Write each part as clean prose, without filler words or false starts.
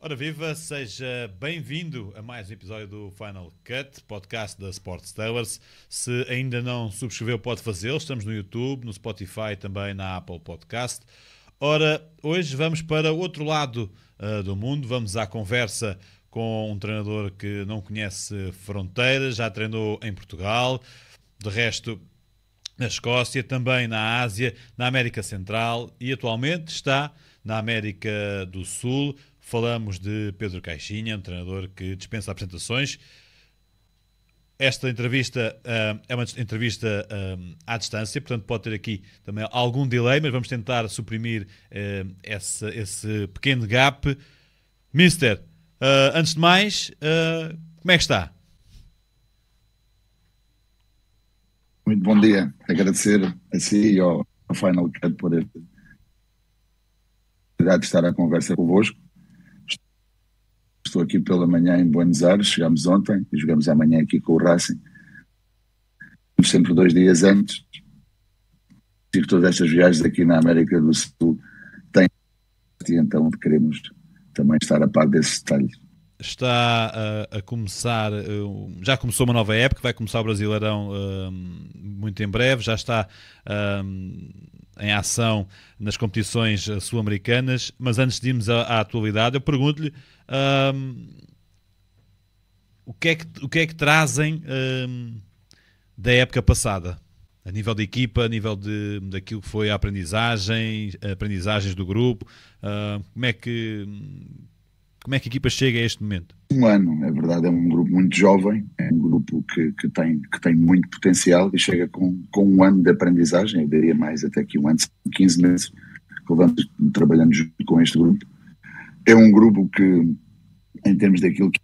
Ora viva, seja bem-vindo a mais um episódio do Final Cut, podcast da Sports Tellers. Se ainda não subscreveu, pode fazê-lo. Estamos no YouTube, no Spotify, também na Apple Podcast. Ora, hoje vamos para o outro lado do mundo. Vamos à conversa com um treinador que não conhece fronteiras, já treinou em Portugal, de resto na Escócia, também na Ásia, na América Central e atualmente está na América do Sul. Falamos de Pedro Caixinha, um treinador que dispensa apresentações. Esta entrevista é uma entrevista à distância, portanto pode ter aqui também algum delay, mas vamos tentar suprimir esse pequeno gap. Mister, antes de mais, como é que está? Muito bom dia. Agradecer a si e ao Final Cut por a oportunidade de estar à conversa convosco. Estou aqui pela manhã em Buenos Aires, chegámos ontem e jogamos amanhã aqui com o Racing. Sempre 2 dias antes. Tive todas estas viagens aqui na América do Sul. E então queremos também estar a par desses detalhes. Está a começar, já começou uma nova época, vai começar o Brasileirão muito em breve, já está em ação nas competições sul-americanas, mas antes de irmos à atualidade, eu pergunto-lhe o que é que trazem da época passada, a nível de equipa, a nível daquilo que foi a aprendizagens do grupo, como é que a equipa chega a este momento? Um ano, é verdade, é um grupo muito jovem, é um grupo que tem muito potencial e chega com um ano de aprendizagem, eu diria mais até que um ano, 15 meses que vamos trabalhando junto com este grupo. É um grupo que, em termos daquilo que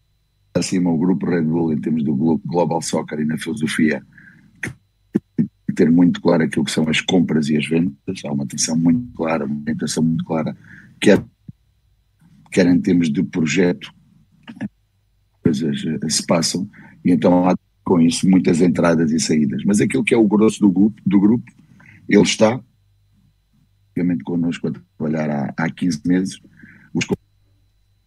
é acima o grupo Red Bull, em termos do Global Soccer e na filosofia, ter muito claro aquilo que são as compras e as vendas, há uma atenção muito clara, uma orientação muito clara, quer em termos de projeto, coisas se passam, e então há com isso muitas entradas e saídas. Mas aquilo que é o grosso do grupo ele está, obviamente, connosco a trabalhar há 15 meses, os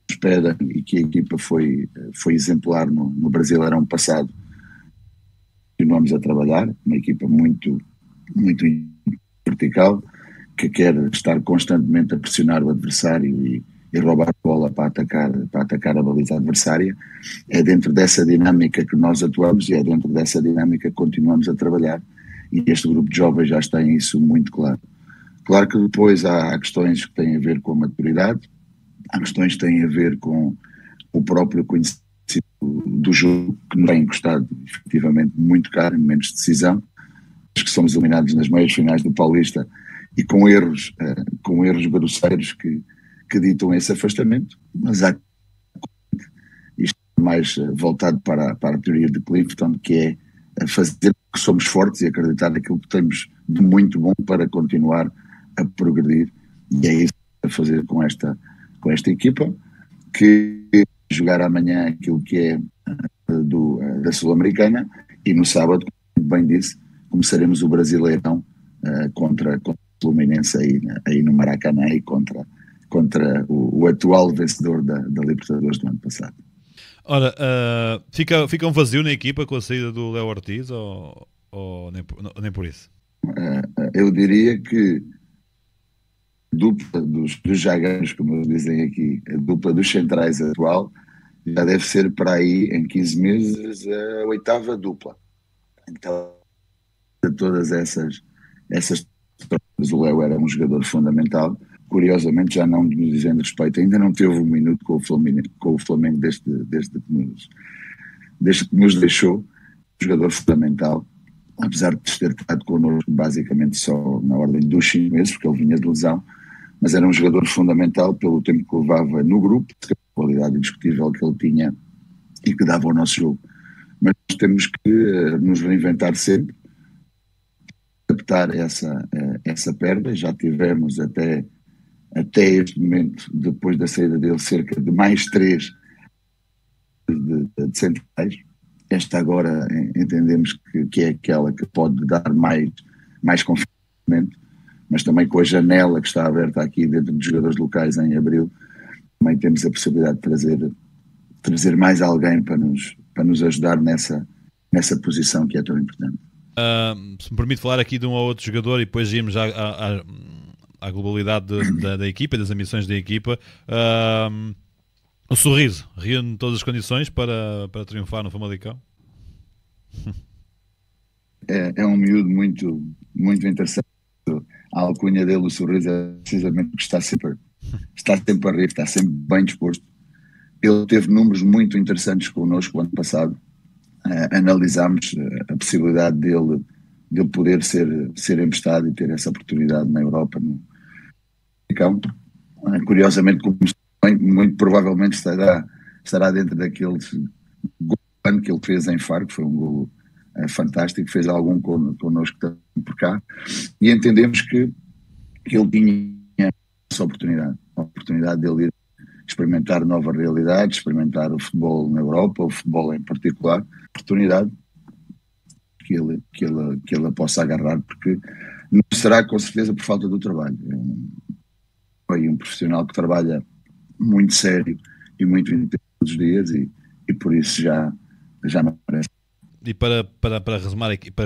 esperam e que a equipa foi exemplar no Brasileirão passado. Continuamos a trabalhar, uma equipa muito, muito vertical, que quer estar constantemente a pressionar o adversário e roubar a bola para atacar a baliza adversária. É dentro dessa dinâmica que nós atuamos e é dentro dessa dinâmica que continuamos a trabalhar, e este grupo de jovens já está em isso muito claro. Claro que depois há questões que têm a ver com a maturidade, há questões que têm a ver com o próprio conhecimento do jogo, que nos tem custado efetivamente muito caro em momentos de decisão, que somos eliminados nas meias finais do Paulista e com erros grosseiros que ditam esse afastamento, mas há isto mais voltado para a teoria de Clifton, que é fazer que somos fortes e acreditar naquilo que temos de muito bom para continuar a progredir, e é isso a fazer com esta equipa, que jogar amanhã aquilo que é da Sul-Americana, e no sábado, como bem disse, começaremos o Brasileirão contra o Fluminense aí no Maracanã e contra o atual vencedor da Libertadores do ano passado. Ora, fica um vazio na equipa com a saída do Léo Ortiz ou nem por isso? Eu diria que a dupla dos jaganos, como eles dizem aqui, a dupla dos centrais atual, já deve ser para aí, em 15 meses, a 8ª dupla. Então, todas essas trocas, o Léo era um jogador fundamental. Curiosamente, já não nos dizendo respeito, ainda não teve um minuto com o Flamengo desde que nos deixou, um jogador fundamental, apesar de ter estado connosco basicamente só na ordem dos 5 meses, porque ele vinha de lesão, mas era um jogador fundamental pelo tempo que levava no grupo, a qualidade indiscutível que ele tinha e que dava ao nosso jogo. Mas temos que nos reinventar sempre, adaptar essa perda. Já tivemos até este momento, depois da saída dele, cerca de mais 3 de centrais. Esta agora entendemos que é aquela que pode dar mais confiança, mas também com a janela que está aberta aqui dentro dos jogadores locais em abril, também temos a possibilidade de trazer mais alguém para nos ajudar nessa posição que é tão importante. Se me permite falar aqui de um ou outro jogador e depois irmos à globalidade da equipa, das ambições da equipa. O Sorriso reúne todas as condições para triunfar no Famalicão? É um miúdo muito, muito interessante. A alcunha dele, o Sorriso, é precisamente porque está sempre a rir, está sempre bem disposto. Ele teve números muito interessantes connosco o ano passado. Analisámos a possibilidade dele poder ser emprestado e ter essa oportunidade na Europa, no campo. Curiosamente, muito provavelmente estará dentro daqueles gol que ele fez em Faro, que foi um gol fantástico, fez algum connosco também por cá, e entendemos que ele tinha essa oportunidade, a oportunidade dele ir experimentar novas realidades, experimentar o futebol na Europa, o futebol em particular, oportunidade que ele a possa agarrar, porque não será com certeza por falta do trabalho. Foi um profissional que trabalha muito sério e muito intenso todos os dias e por isso já me parece. E para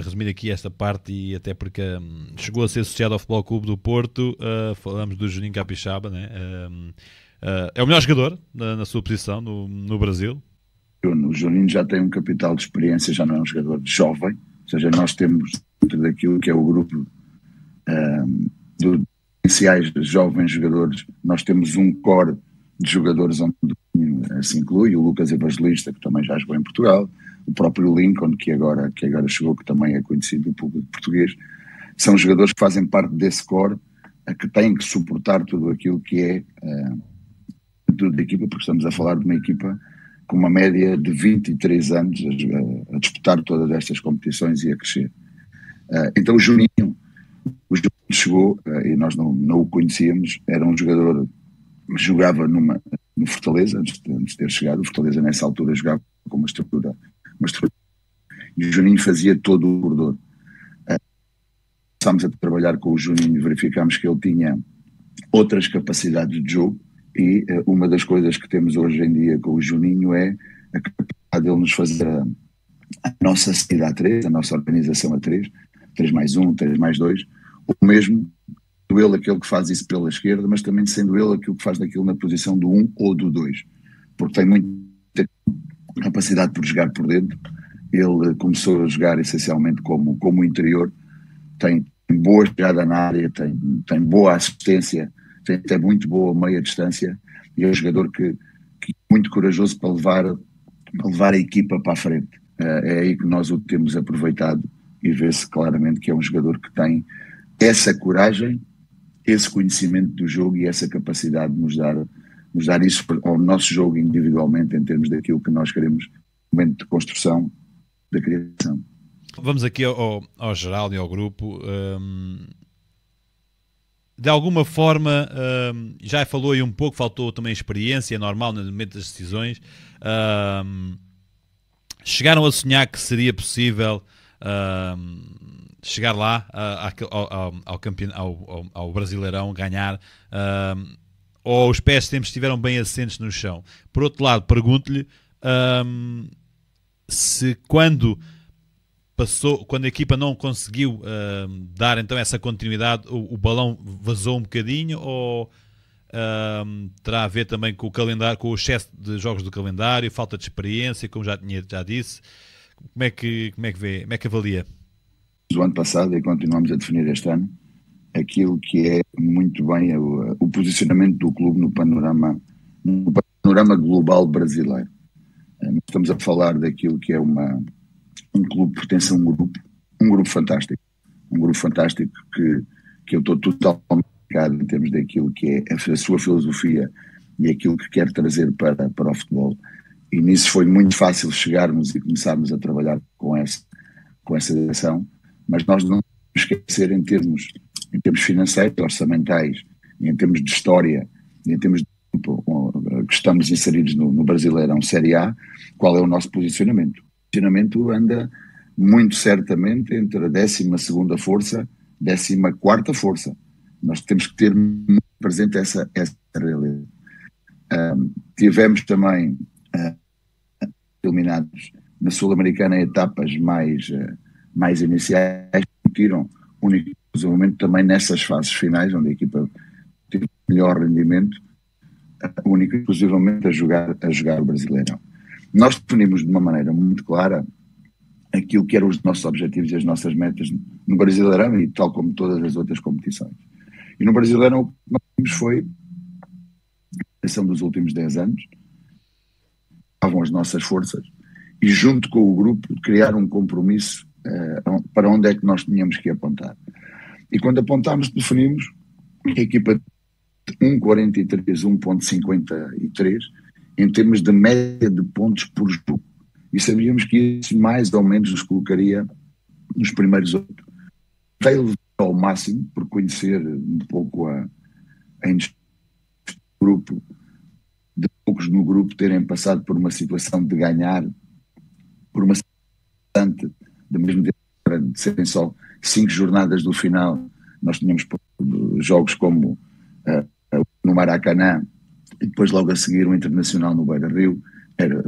resumir aqui esta parte, e até porque chegou a ser associado ao Futebol Clube do Porto, falamos do Juninho Capixaba, né? É o melhor jogador na sua posição no Brasil. O Juninho já tem um capital de experiência, já não é um jogador jovem, ou seja, nós temos dentro daquilo que é o grupo de potenciais jovens jogadores, nós temos um core de jogadores onde se inclui o Lucas Evangelista, que também já jogou em Portugal, o próprio Lincoln, que agora chegou, que também é conhecido do público português. São jogadores que fazem parte desse core, que têm que suportar tudo aquilo que é tudo da equipa, porque estamos a falar de uma equipa com uma média de 23 anos a disputar todas estas competições e a crescer. Então o Juninho chegou, e nós não o conhecíamos, era um jogador que jogava no Fortaleza, antes de ter chegado. O Fortaleza nessa altura jogava com uma estrutura, e o Juninho fazia todo o corredor. Começámos a trabalhar com o Juninho e verificámos que ele tinha outras capacidades de jogo, e uma das coisas que temos hoje em dia com o Juninho é a capacidade dele nos fazer a nossa saída a 3, a nossa organização a 3 mais 1, 3 mais 2, ou mesmo sendo ele aquele que faz isso pela esquerda, mas também sendo ele aquilo que faz daquilo na posição do 1 ou do 2, porque tem muita capacidade por jogar por dentro. Ele começou a jogar essencialmente como interior, tem boa jogada na área, tem boa assistência, tem até muito boa meia distância, e é um jogador que é muito corajoso para levar a equipa para a frente. É aí que nós o temos aproveitado, e vê-se claramente que é um jogador que tem essa coragem, esse conhecimento do jogo e essa capacidade de nos dar isso ao nosso jogo individualmente, em termos daquilo que nós queremos no momento de construção da criação. Vamos aqui ao geral e ao grupo. De alguma forma, já falou aí um pouco, faltou também experiência, é normal no momento das decisões. Chegaram a sonhar que seria possível chegar lá ao Brasileirão, ganhar, ou os pés sempre estiveram bem assentes no chão? Por outro lado, pergunto-lhe se quando a equipa não conseguiu dar então essa continuidade, o balão vazou um bocadinho, ou terá a ver também com o calendário, com o excesso de jogos do calendário, falta de experiência, como já disse? Como é que vê, como é que avalia? Do ano passado, e continuamos a definir este ano, aquilo que é muito bem o posicionamento do clube no panorama global brasileiro. Estamos a falar daquilo que é um clube que pertence a um grupo fantástico, que eu estou totalmente ligado em termos daquilo que é a sua filosofia e aquilo que quer trazer para o futebol, e nisso foi muito fácil chegarmos e começarmos a trabalhar com essa direção, mas nós não podemos esquecer em termos financeiros, orçamentais, e em termos de história, e em termos de que estamos inseridos no Brasileirão Série A, qual é o nosso posicionamento. O posicionamento anda muito certamente entre a 12ª força, 14ª força. Nós temos que ter muito presente essa realidade. Tivemos também eliminados na Sul-Americana em etapas mais iniciais, competiram unicamente também nessas fases finais, onde a equipa teve melhor rendimento, único exclusivamente a jogar o Brasileirão. Nós definimos de uma maneira muito clara aquilo que eram os nossos objetivos e as nossas metas no Brasileirão e tal como todas as outras competições. E no Brasileirão o que nós vimos foi a ação dos últimos 10 anos, estavam as nossas forças, e junto com o grupo criar um compromisso para onde é que nós tínhamos que apontar. E quando apontámos, definimos a equipa de 1,43, 1,53 em termos de média de pontos por jogo. E sabíamos que isso mais ou menos nos colocaria nos primeiros 8. Tentei levar ao máximo, por conhecer um pouco a grupo, de poucos no grupo terem passado por uma situação de ganhar, por uma situação de mesmo de serem só 5 jornadas do final. Nós tínhamos jogos como no Maracanã e depois logo a seguir o Internacional no Beira-Rio,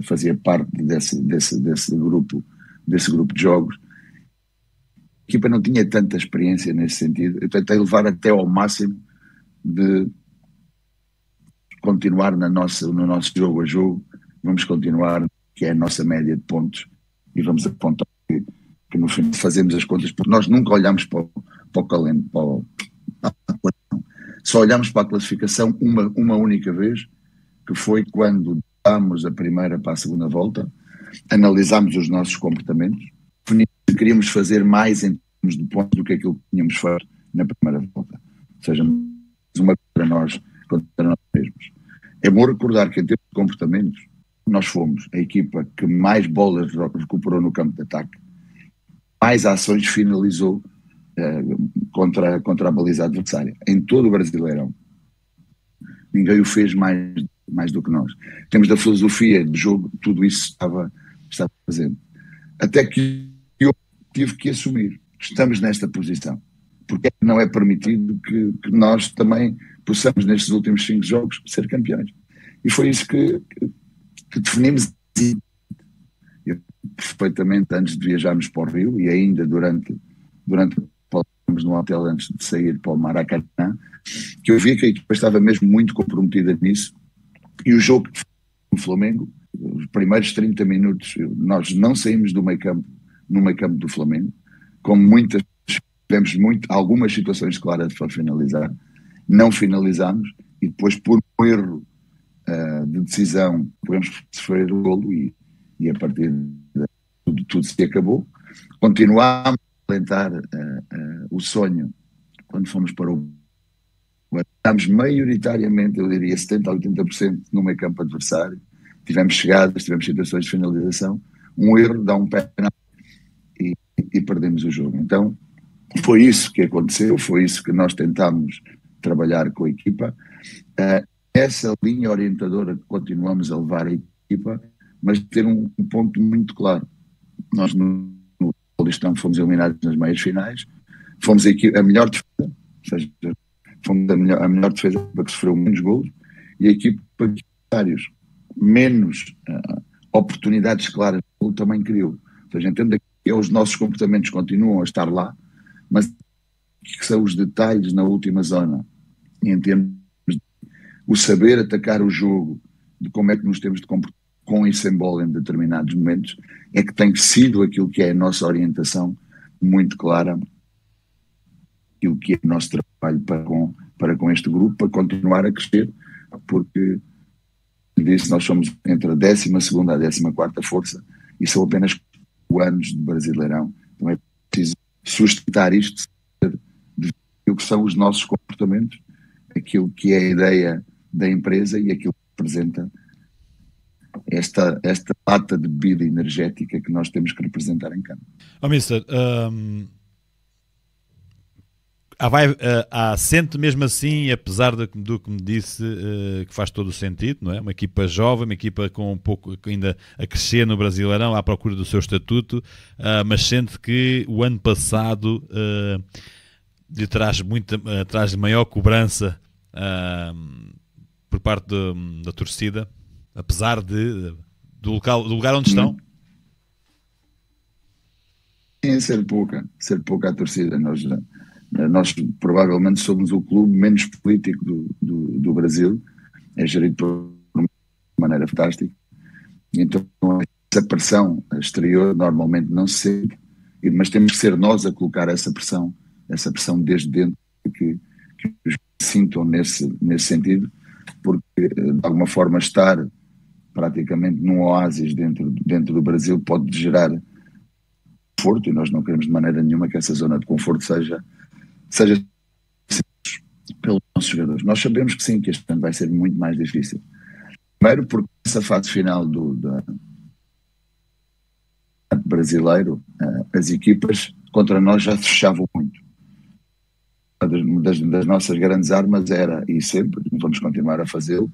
fazia parte desse grupo de jogos. A equipa não tinha tanta experiência nesse sentido. Eu tentei levar até ao máximo de continuar no nosso jogo a jogo. Vamos continuar, que é a nossa média de pontos, e vamos apontar que no fim fazemos as contas, porque nós nunca olhamos para o calendário, só olhamos para a classificação uma única vez, que foi quando dámos a primeira para a segunda volta, analisámos os nossos comportamentos, definimos que queríamos fazer mais em termos de pontos do que aquilo que tínhamos feito na primeira volta. Ou seja, uma para nós, contra nós mesmos. É bom recordar que em termos de comportamentos, nós fomos a equipa que mais bolas recuperou no campo de ataque, mais ações finalizou contra a baliza adversária. Em todo o Brasileirão. Ninguém o fez mais do que nós. Temos da filosofia de jogo, tudo isso estava presente. Até que eu tive que assumir. Estamos nesta posição. Porque não é permitido que nós também possamos, nestes últimos 5 jogos, ser campeões. E foi isso que definimos. Eu, perfeitamente, antes de viajarmos para o Rio, e ainda durante no hotel antes de sair para o Maracanã, que eu vi que a equipa estava mesmo muito comprometida nisso. E o jogo no Flamengo, os primeiros 30 minutos, nós não saímos no meio campo do Flamengo, como tivemos algumas situações claras para finalizar, não finalizámos, e depois por um erro de decisão podemos sofrer o golo e a partir de tudo se acabou. Continuámos a alentar o sonho quando fomos para o estamos maioritariamente, eu diria 70% a 80% no meio campo adversário, tivemos chegadas, tivemos situações de finalização, um erro dá um pé e perdemos o jogo. Então foi isso que aconteceu, foi isso que nós tentámos trabalhar com a equipa, essa linha orientadora que continuamos a levar a equipa, mas ter um ponto muito claro. Nós no Paulistão fomos eliminados nas meias finais, fomos a melhor defesa, ou seja, fomos a melhor defesa que sofreu menos golos, e a equipa de adversários menos oportunidades claras também criou. Ou seja, entenda que os nossos comportamentos continuam a estar lá, mas que são os detalhes na última zona, em termos de o saber atacar o jogo, de como é que nos temos de comportar com e sem bola em determinados momentos, é que tem sido aquilo que é a nossa orientação muito clara, aquilo que é o nosso trabalho para com este grupo, para continuar a crescer, porque disse, nós somos entre a 12ª a 14ª força, e são apenas 4 anos de Brasileirão, então é preciso sustentar isto de aquilo que são os nossos comportamentos, aquilo que é a ideia da empresa e aquilo que representa esta lata de bebida energética que nós temos que representar em campo. Mister, sente mesmo assim, apesar do que me disse, que faz todo o sentido, não é? Uma equipa jovem, uma equipa com um pouco ainda a crescer no Brasileirão, à procura do seu estatuto, mas sente que o ano passado lhe traz maior cobrança por parte da torcida, apesar do lugar onde estão? Sim, ser pouca a torcida. Nós provavelmente somos o clube menos político do Brasil, é gerido de maneira fantástica, então essa pressão exterior normalmente não se sente, mas temos que ser nós a colocar essa pressão desde dentro, que os sintam nesse sentido, porque de alguma forma estar praticamente num oásis dentro do Brasil pode gerar conforto, e nós não queremos de maneira nenhuma que essa zona de conforto seja pelos nossos jogadores. Nós sabemos que sim, que este ano vai ser muito mais difícil. Primeiro porque nessa fase final do brasileiro, as equipas contra nós já se fechavam muito. Uma das nossas grandes armas era, e sempre vamos continuar a fazê-lo,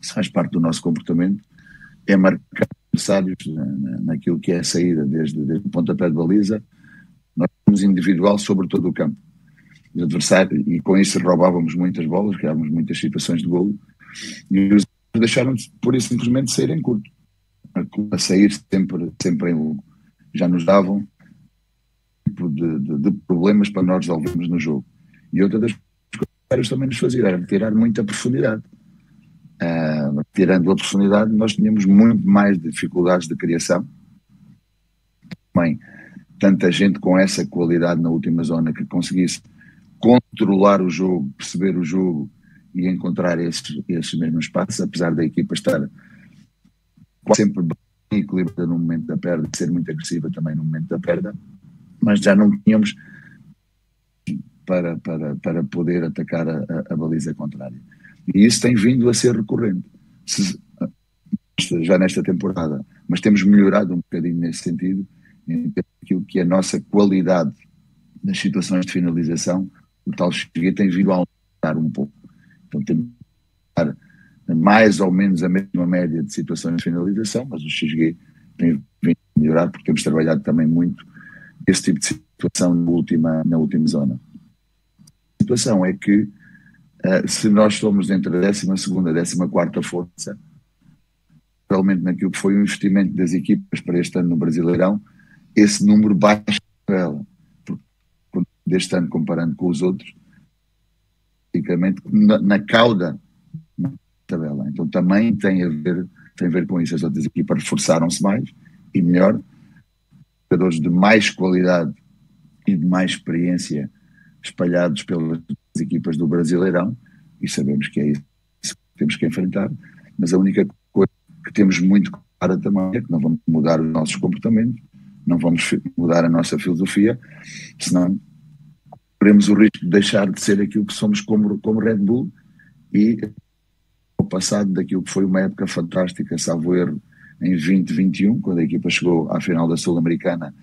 isso faz parte do nosso comportamento, é marcar adversários naquilo que é a saída, desde o pontapé de baliza. Nós temos individual sobre todo o campo. Os adversários, e com isso roubávamos muitas bolas, criávamos muitas situações de golo, e os deixaram-nos pura e simplesmente sair em curto, a sair sempre em longo. Já nos davam um tipo de problemas para nós resolvermos no jogo. E outra das coisas que também nos fazia era tirar muita profundidade. Tirando a profundidade, nós tínhamos muito mais dificuldades de criação. Também, tanta gente com essa qualidade na última zona que conseguisse controlar o jogo, perceber o jogo e encontrar esses mesmos espaços, apesar da equipa estar sempre bem equilibrada no momento da perda, ser muito agressiva também no momento da perda, mas já não tínhamos para poder atacar a baliza contrária. E isso tem vindo a ser recorrente, já nesta temporada, mas temos melhorado um bocadinho nesse sentido, em aquilo que é a nossa qualidade nas situações de finalização. O tal Cheguei tem vindo a aumentar um pouco. Então temos que dar mais ou menos a mesma média de situações de finalização, mas o XG tem vindo a melhorar, porque temos trabalhado também muito esse tipo de situação na última zona. A situação é que se nós somos entre a 12ª e a 14ª força, realmente naquilo que foi o investimento das equipas para este ano no Brasileirão, esse número baixa ela, porque deste ano comparando com os outros, praticamente na cauda da tabela. Então também tem a ver com isso. As outras equipas reforçaram-se mais e melhor, jogadores de mais qualidade e de mais experiência espalhados pelas equipas do Brasileirão, e sabemos que é isso que temos que enfrentar, mas a única coisa que temos muito clara também é que não vamos mudar os nossos comportamentos, não vamos mudar a nossa filosofia, senão corremos o risco de deixar de ser aquilo que somos como Red Bull, e ao passado daquilo que foi uma época fantástica, salvo erro, em 2021, quando a equipa chegou à final da Sul-Americana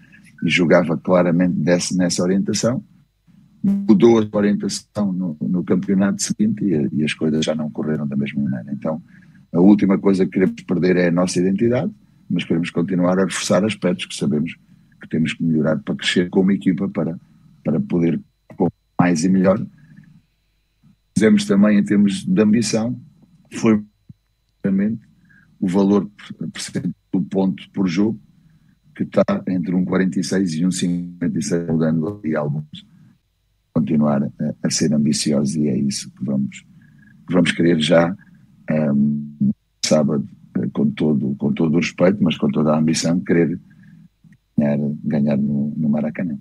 e jogava claramente nessa orientação, mudou a orientação no campeonato seguinte e as coisas já não correram da mesma maneira. Então, a última coisa que queremos perder é a nossa identidade, mas queremos continuar a reforçar aspectos que sabemos que temos que melhorar para crescer como equipa, para poder mais e melhor. Fizemos também, em termos de ambição, foi realmente o valor do ponto por jogo, que está entre 1,46 e 1,56, mudando ali alguns. Continuar a ser ambiciosos, e é isso que vamos querer já sábado, com todo o respeito, mas com toda a ambição de querer ganhar no Maracanã.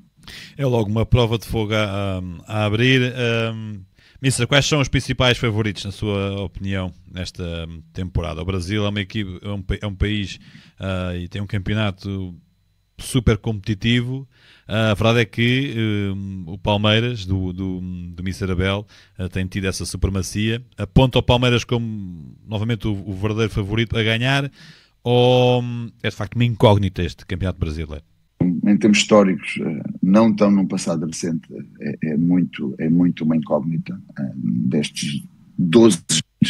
É logo uma prova de fogo a abrir. Mister, quais são os principais favoritos, na sua opinião, nesta temporada? O Brasil é um país e tem um campeonato super competitivo. A verdade é que o Palmeiras, do Mister Abel, tem tido essa supremacia. Aponta o Palmeiras como, novamente, o verdadeiro favorito a ganhar, ou é de facto uma incógnita este campeonato brasileiro? Em termos históricos, não tão num passado recente, é muito uma incógnita. Destes 12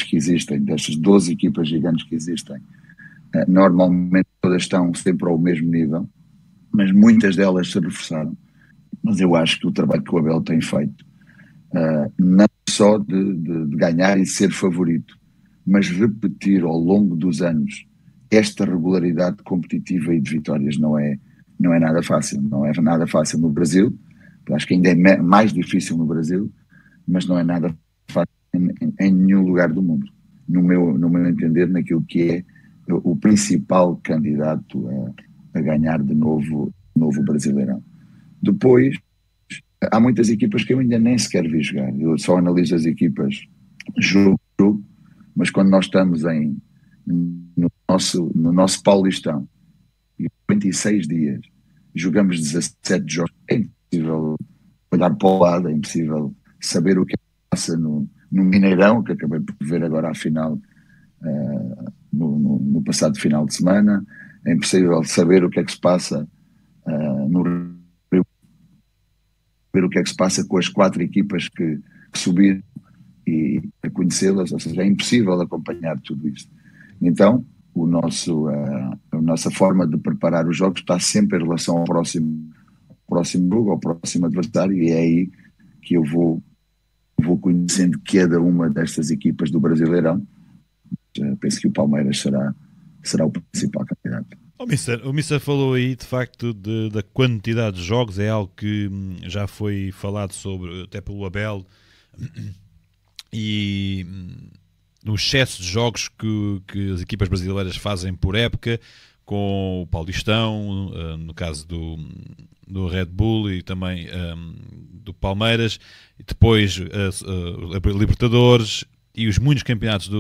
que existem, destas 12 equipas gigantes que existem, normalmente todas estão sempre ao mesmo nível, mas muitas delas se reforçaram. Mas eu acho que o trabalho que o Abel tem feito, não só de ganhar e ser favorito, mas repetir ao longo dos anos esta regularidade competitiva e de vitórias não é nada fácil. Não é nada fácil no Brasil, acho que ainda é mais difícil no Brasil, mas não é nada fácil em nenhum lugar do mundo. No meu entender, naquilo que é o principal candidato a ganhar de novo Brasileirão. Depois, há muitas equipas que eu ainda nem sequer vi jogar. Eu só analiso as equipas jogo a jogo, mas quando nós estamos no nosso Paulistão, e 26 dias, jogamos 17 jogos, é impossível olhar para o lado, é impossível saber o que passa no Mineirão, que acabei por ver agora à final, no passado final de semana, é impossível saber o que é que se passa no Rio, ver o que é que se passa com as 4 equipas que subiram e a conhecê-las, ou seja, é impossível acompanhar tudo isto. Então, a nossa forma de preparar os jogos está sempre em relação ao próximo jogo, ao próximo adversário, e é aí que eu vou conhecendo cada uma destas equipas do Brasileirão. Penso que o Palmeiras será o principal candidato. O Mister falou aí, de facto, da quantidade de jogos, é algo que já foi falado sobre, até pelo Abel, e no excesso de jogos que as equipas brasileiras fazem por época, com o Paulistão, no caso do Red Bull e também do Palmeiras, e depois a Libertadores e os muitos campeonatos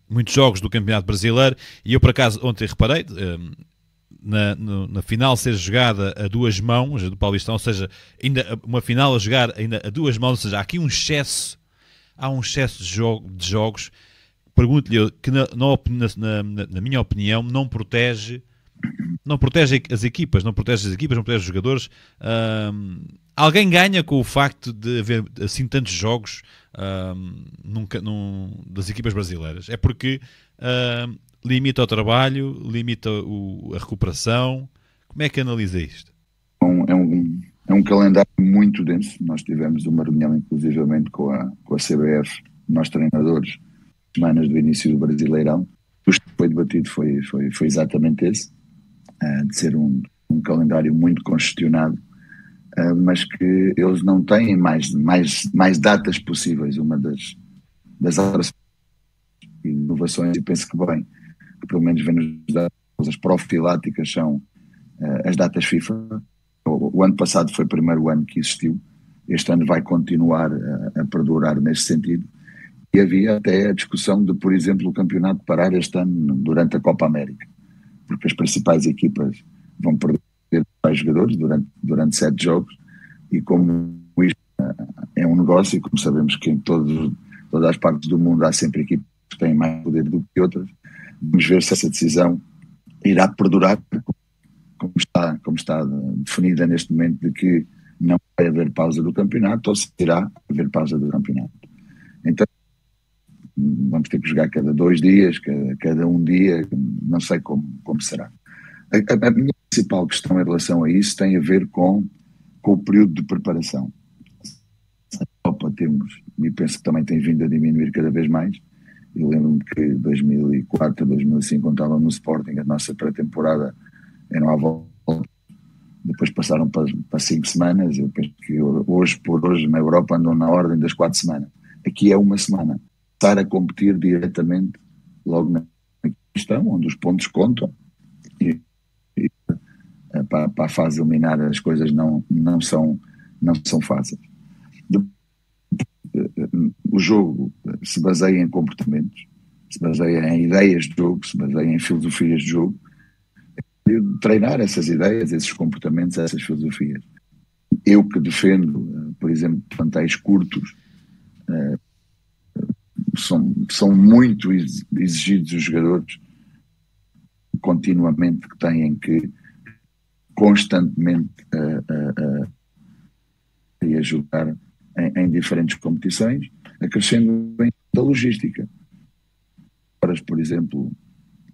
muitos jogos do Campeonato Brasileiro. E eu, por acaso, ontem reparei na final ser jogada a 2 mãos do Paulistão, ou seja, ainda uma final a jogar ainda a 2 mãos, ou seja, há aqui um excesso, de jogos. Pergunto-lhe que na minha opinião não protege as equipas, não protege os jogadores. Alguém ganha com o facto de haver assim tantos jogos das equipas brasileiras? É porque limita o trabalho, limita a recuperação. Como é que analisa isto? É um calendário muito denso. Nós tivemos uma reunião inclusivamente com a CBF, nós treinadores, semanas do início do Brasileirão. O que foi debatido foi exatamente esse, de ser um calendário muito congestionado, mas que eles não têm mais datas possíveis. Uma das inovações, e penso que bem, que pelo menos vem-nos dar coisas profiláticas, são as datas FIFA. O ano passado foi o primeiro ano que existiu, este ano vai continuar a perdurar nesse sentido. E havia até a discussão de, por exemplo, o campeonato parar este ano durante a Copa América, porque as principais equipas vão perder mais jogadores durante 7 jogos, e como isto é um negócio, e como sabemos que em todas as partes do mundo há sempre equipas que têm mais poder do que outras, vamos ver se essa decisão irá perdurar, como está definida neste momento, de que não vai haver pausa do campeonato, ou se irá haver pausa do campeonato. Então, vamos ter que jogar cada 2 dias, cada 1 dia, não sei como será. A minha principal questão em relação a isso tem a ver com o período de preparação. A Copa temos, e penso que também tem vindo a diminuir cada vez mais. Eu lembro-me que 2004, 2005, quando estava no Sporting, a nossa pré-temporada era à volta, depois passaram para 5 semanas. Eu penso que hoje na Europa andam na ordem das 4 semanas. Aqui é 1 semana. Estar a competir diretamente logo na questão, onde os pontos contam, e para a fase eliminar as coisas não são fáceis. O jogo se baseia em comportamentos, se baseia em ideias de jogo, se baseia em filosofias de jogo. Treinar essas ideias, esses comportamentos, essas filosofias. Eu que defendo, por exemplo, plantéis curtos, são muito exigidos os jogadores, continuamente, que têm que constantemente a jogar em diferentes competições, acrescendo bem da logística. Horas, por exemplo,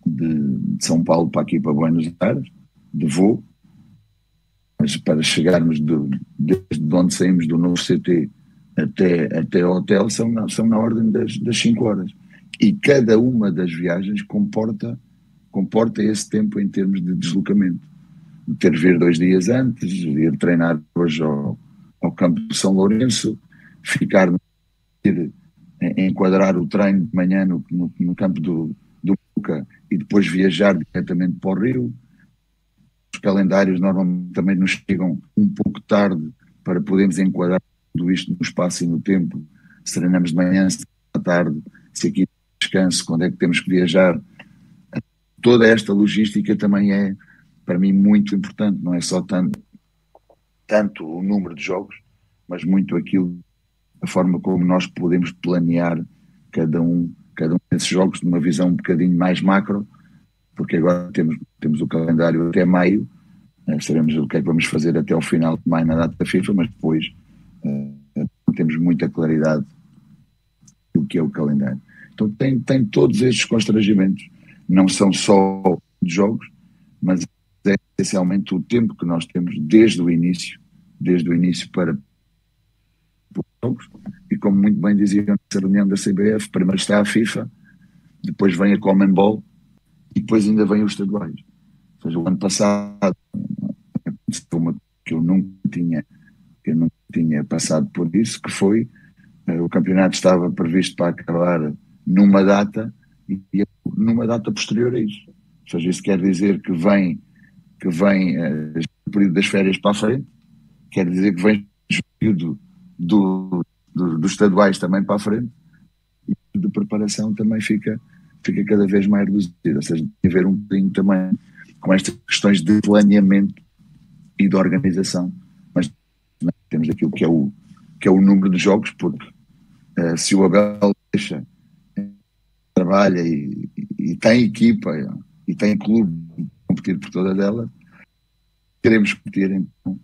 de São Paulo para aqui, para Buenos Aires, de voo, mas para chegarmos desde onde saímos do novo CT até ao hotel são na ordem das 5 horas. E cada uma das viagens comporta esse tempo em termos de deslocamento. Ter de vir 2 dias antes, ir treinar hoje ao campo de São Lourenço, enquadrar o treino de manhã no campo do Boca e depois viajar diretamente para o Rio. Os calendários normalmente também nos chegam um pouco tarde para podermos enquadrar tudo isto no espaço e no tempo. Se treinamos de manhã, se à tarde, se aqui descanso, quando é que temos que viajar. Toda esta logística também é, para mim, muito importante. Não é só tanto o número de jogos, mas muito a forma como nós podemos planear cada um desses jogos numa visão um bocadinho mais macro, porque agora temos o calendário até maio, sabemos o que é que vamos fazer até ao final de maio na data da FIFA, mas depois temos muita claridade do que é o calendário. Então tem todos estes constrangimentos, não são só de jogos, mas é essencialmente o tempo que nós temos desde o início para os jogos, e como muito bem diziam nessa reunião da CBF, primeiro está a FIFA, depois vem a Conmebol e depois ainda vem os estaduais. Ou seja, o ano passado uma que eu nunca tinha passado por isso, que foi o campeonato estava previsto para acabar numa data e numa data posterior a isso. Ou seja, isso quer dizer que vem o período das férias para a frente, quer dizer que vem o período dos estaduais também para a frente, e de preparação também fica cada vez mais reduzido. Ou seja, tem a ver um bocadinho também com estas questões de planeamento e de organização. Mas temos aquilo que é o número de jogos, porque se o Abel deixa, trabalha e tem equipa e tem clube competir por todas elas, queremos competir, então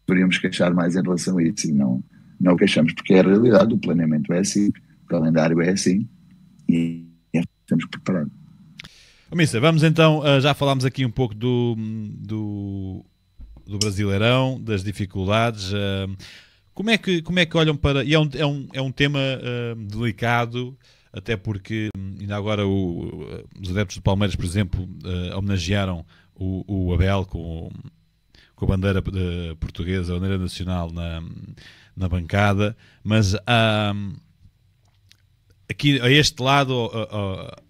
deveríamos queixar mais em relação a isso, e não queixamos, porque é a realidade, o planeamento é assim, o calendário é assim, e estamos preparados. Missa, vamos então, já falámos aqui um pouco do Brasileirão, das dificuldades. Como é que olham para... E é um tema delicado, até porque ainda agora os adeptos do Palmeiras, por exemplo, homenagearam o Abel com a bandeira portuguesa, a bandeira nacional na bancada, mas aqui a este lado,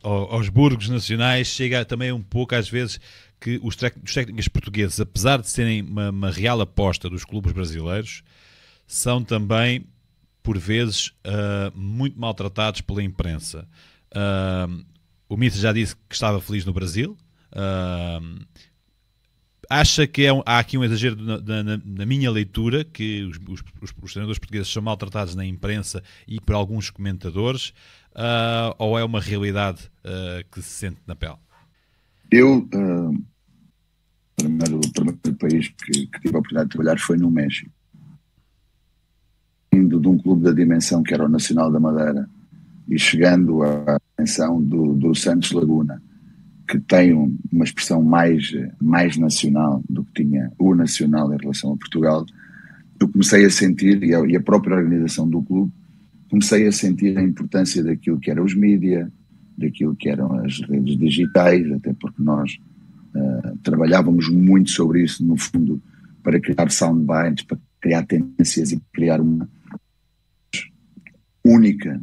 aos burgos nacionais, chega também um pouco às vezes que os técnicos portugueses, apesar de serem uma real aposta dos clubes brasileiros, são também, por vezes, muito maltratados pela imprensa. O Missa já disse que estava feliz no Brasil. Acha que há aqui um exagero na minha leitura, que os treinadores portugueses são maltratados na imprensa e por alguns comentadores, ou é uma realidade que se sente na pele? Eu, o primeiro país que tive a oportunidade de trabalhar foi no México. Indo de um clube da dimensão que era o Nacional da Madeira e chegando à dimensão do Santos Laguna, que tem uma expressão mais nacional do que tinha o Nacional em relação a Portugal, eu comecei a sentir, e a própria organização do clube, comecei a sentir a importância daquilo que eram os mídia, daquilo que eram as redes digitais, até porque nós trabalhávamos muito sobre isso, no fundo, para criar soundbites, para criar tendências e criar uma única,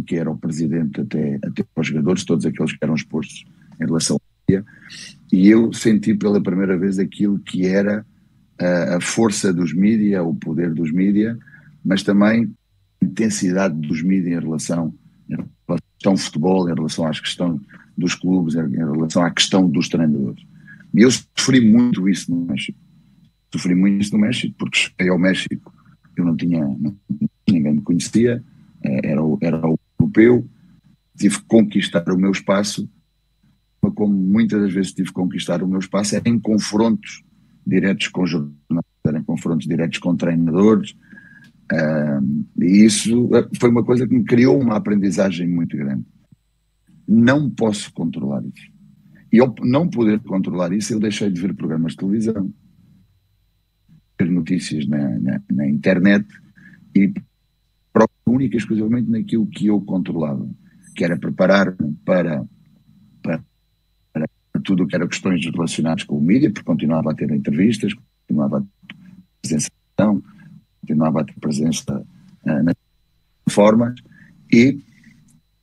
que era o presidente até os jogadores, todos aqueles que eram expostos em relação ao dia, e eu senti pela primeira vez aquilo que era a força dos mídia, o poder dos mídia, mas também a intensidade dos mídia em relação à questão do futebol, em relação à questão dos clubes, em relação à questão dos treinadores. E eu sofri muito isso no México. Porque cheguei ao México, eu ninguém me conhecia, era o europeu, tive que conquistar o meu espaço, como muitas das vezes tive que conquistar o meu espaço, era em confrontos diretos com jornalistas, era em confrontos diretos com treinadores, e isso foi uma coisa que me criou uma aprendizagem muito grande. Não posso controlar isso. E ao não poder controlar isso, eu deixei de ver programas de televisão, ver notícias na internet, e única e exclusivamente naquilo que eu controlava, que era preparar-me para tudo o que era questões relacionadas com o mídia, porque continuava a ter entrevistas, continuava a ter presença, continuava a ter presença nas formas, e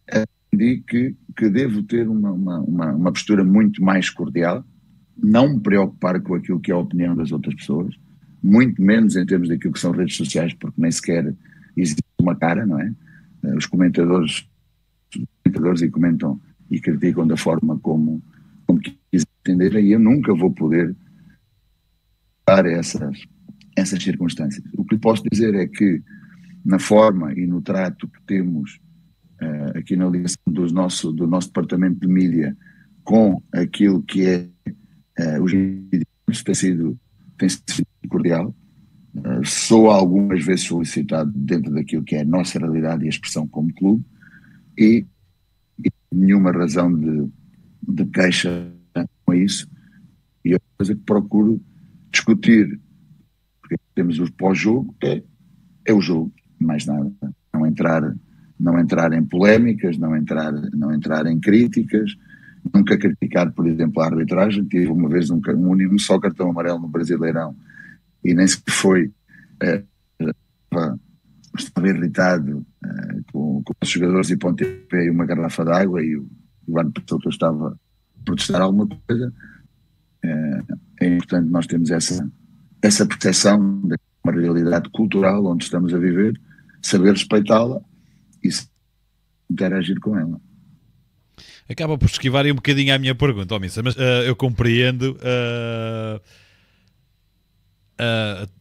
aprendi que devo ter uma postura muito mais cordial, não me preocupar com aquilo que é a opinião das outras pessoas, muito menos em termos daquilo que são redes sociais, porque nem sequer existe uma cara, não é? Os comentadores e comentam e criticam da forma como quiser entender, e eu nunca vou poder dar essas circunstâncias. O que posso dizer é que na forma e no trato que temos aqui na ligação do nosso departamento de mídia com aquilo que é os mídias, tem sido cordial. Sou algumas vezes solicitado dentro daquilo que é a nossa realidade e a expressão como clube, e nenhuma razão de queixa com isso. E a coisa que procuro discutir, porque temos o pós-jogo, é o jogo, mais nada. Não entrar em polémicas, não entrar em críticas, nunca criticar, por exemplo, a arbitragem. Tive uma vez um só cartão amarelo no Brasileirão, e nem sequer foi, estava irritado com os jogadores e pontapé e uma garrafa de água, e o Ivano pensou que eu estava a protestar alguma coisa. É importante nós termos essa percepção de uma realidade cultural onde estamos a viver, saber respeitá-la e interagir com ela. Acaba por esquivar aí um bocadinho a minha pergunta, Missa, mas eu compreendo,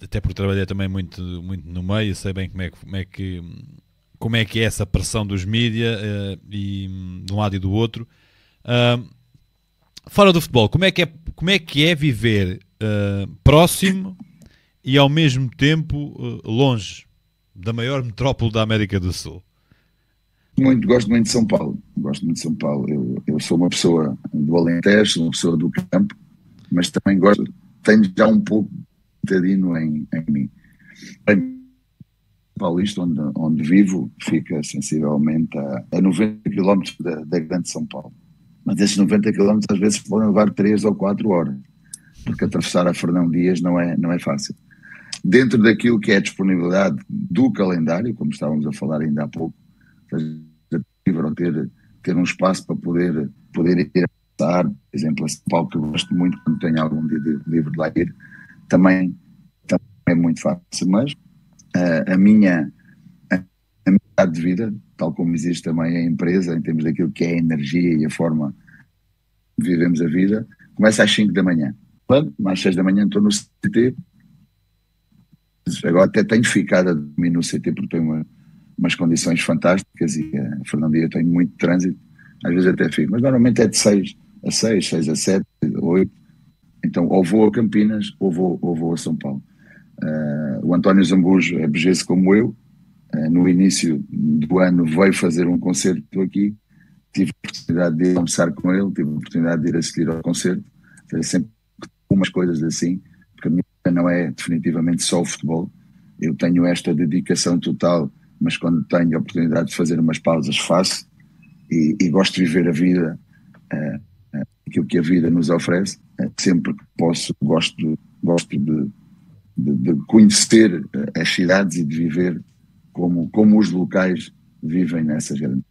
até porque trabalhei também muito no meio, sei bem como é que é essa pressão dos mídia, e de um lado e do outro. Fora do futebol, como é que é viver próximo e ao mesmo tempo longe da maior metrópole da América do Sul? Gosto muito de São Paulo. Eu sou uma pessoa do Alentejo, sou uma pessoa do campo, mas também tenho já um pouco de cidadino em mim. Paulista, onde vivo, fica sensivelmente a 90 km da grande São Paulo. Mas esses 90 km às vezes podem levar 3 ou 4 horas, porque atravessar a Fernão Dias não é fácil. Dentro daquilo que é a disponibilidade do calendário, como estávamos a falar ainda há pouco, ter um espaço para poder ir a passar, por exemplo, a São Paulo, que eu gosto muito quando tenho algum dia livre de lá ir, também é muito fácil. Mas a minha qualidade de vida, tal como existe também a empresa, em termos daquilo que é a energia e a forma que vivemos a vida, começa às 5 da manhã. Às 6 da manhã estou no CT. Agora até tenho ficado a dormir no CT porque tenho umas condições fantásticas, e a Fernão Dias tem muito trânsito, às vezes até fico, mas normalmente é de 6 a 6, 6 a 7, 8. Então ou vou a Campinas ou vou a São Paulo. O António Zambujo é bejense como eu. No início do ano veio fazer um concerto aqui, tive a oportunidade de almoçar com ele, tive a oportunidade de ir assistir ao concerto, sempre umas coisas assim, porque a minha vida não é definitivamente só o futebol. Eu tenho esta dedicação total, mas quando tenho a oportunidade de fazer umas pausas faço, e gosto de viver a vida, aquilo que a vida nos oferece, sempre que posso. Gosto de conhecer as cidades e de viver como os locais vivem nessas grandes.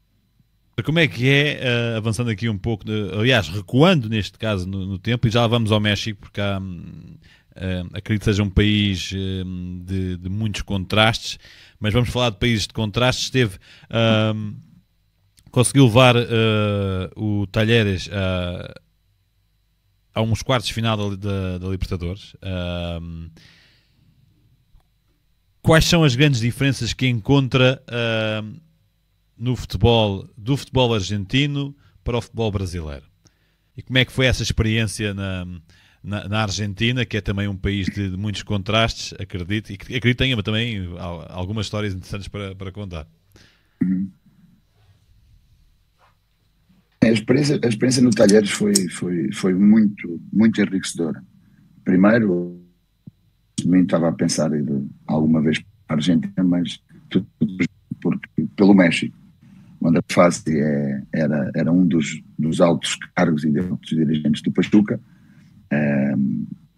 Como é que é, avançando aqui um pouco, aliás, recuando neste caso no tempo, e já vamos ao México, porque acredito que seja um país de muitos contrastes, mas vamos falar de países de contrastes. Conseguiu levar o Talleres a uns quartos de final da Libertadores. Quais são as grandes diferenças que encontra no futebol, do futebol argentino para o futebol brasileiro? E como é que foi essa experiência na Argentina, que é também um país de muitos contrastes, acredito, e acredito que tenha também algumas histórias interessantes para contar. A experiência no Talleres foi muito, muito enriquecedora. Primeiro, também estava a pensar ir alguma vez para a Argentina, mas tudo porque pelo México. O André Fassi era um dos altos cargos e dos dirigentes do Pachuca.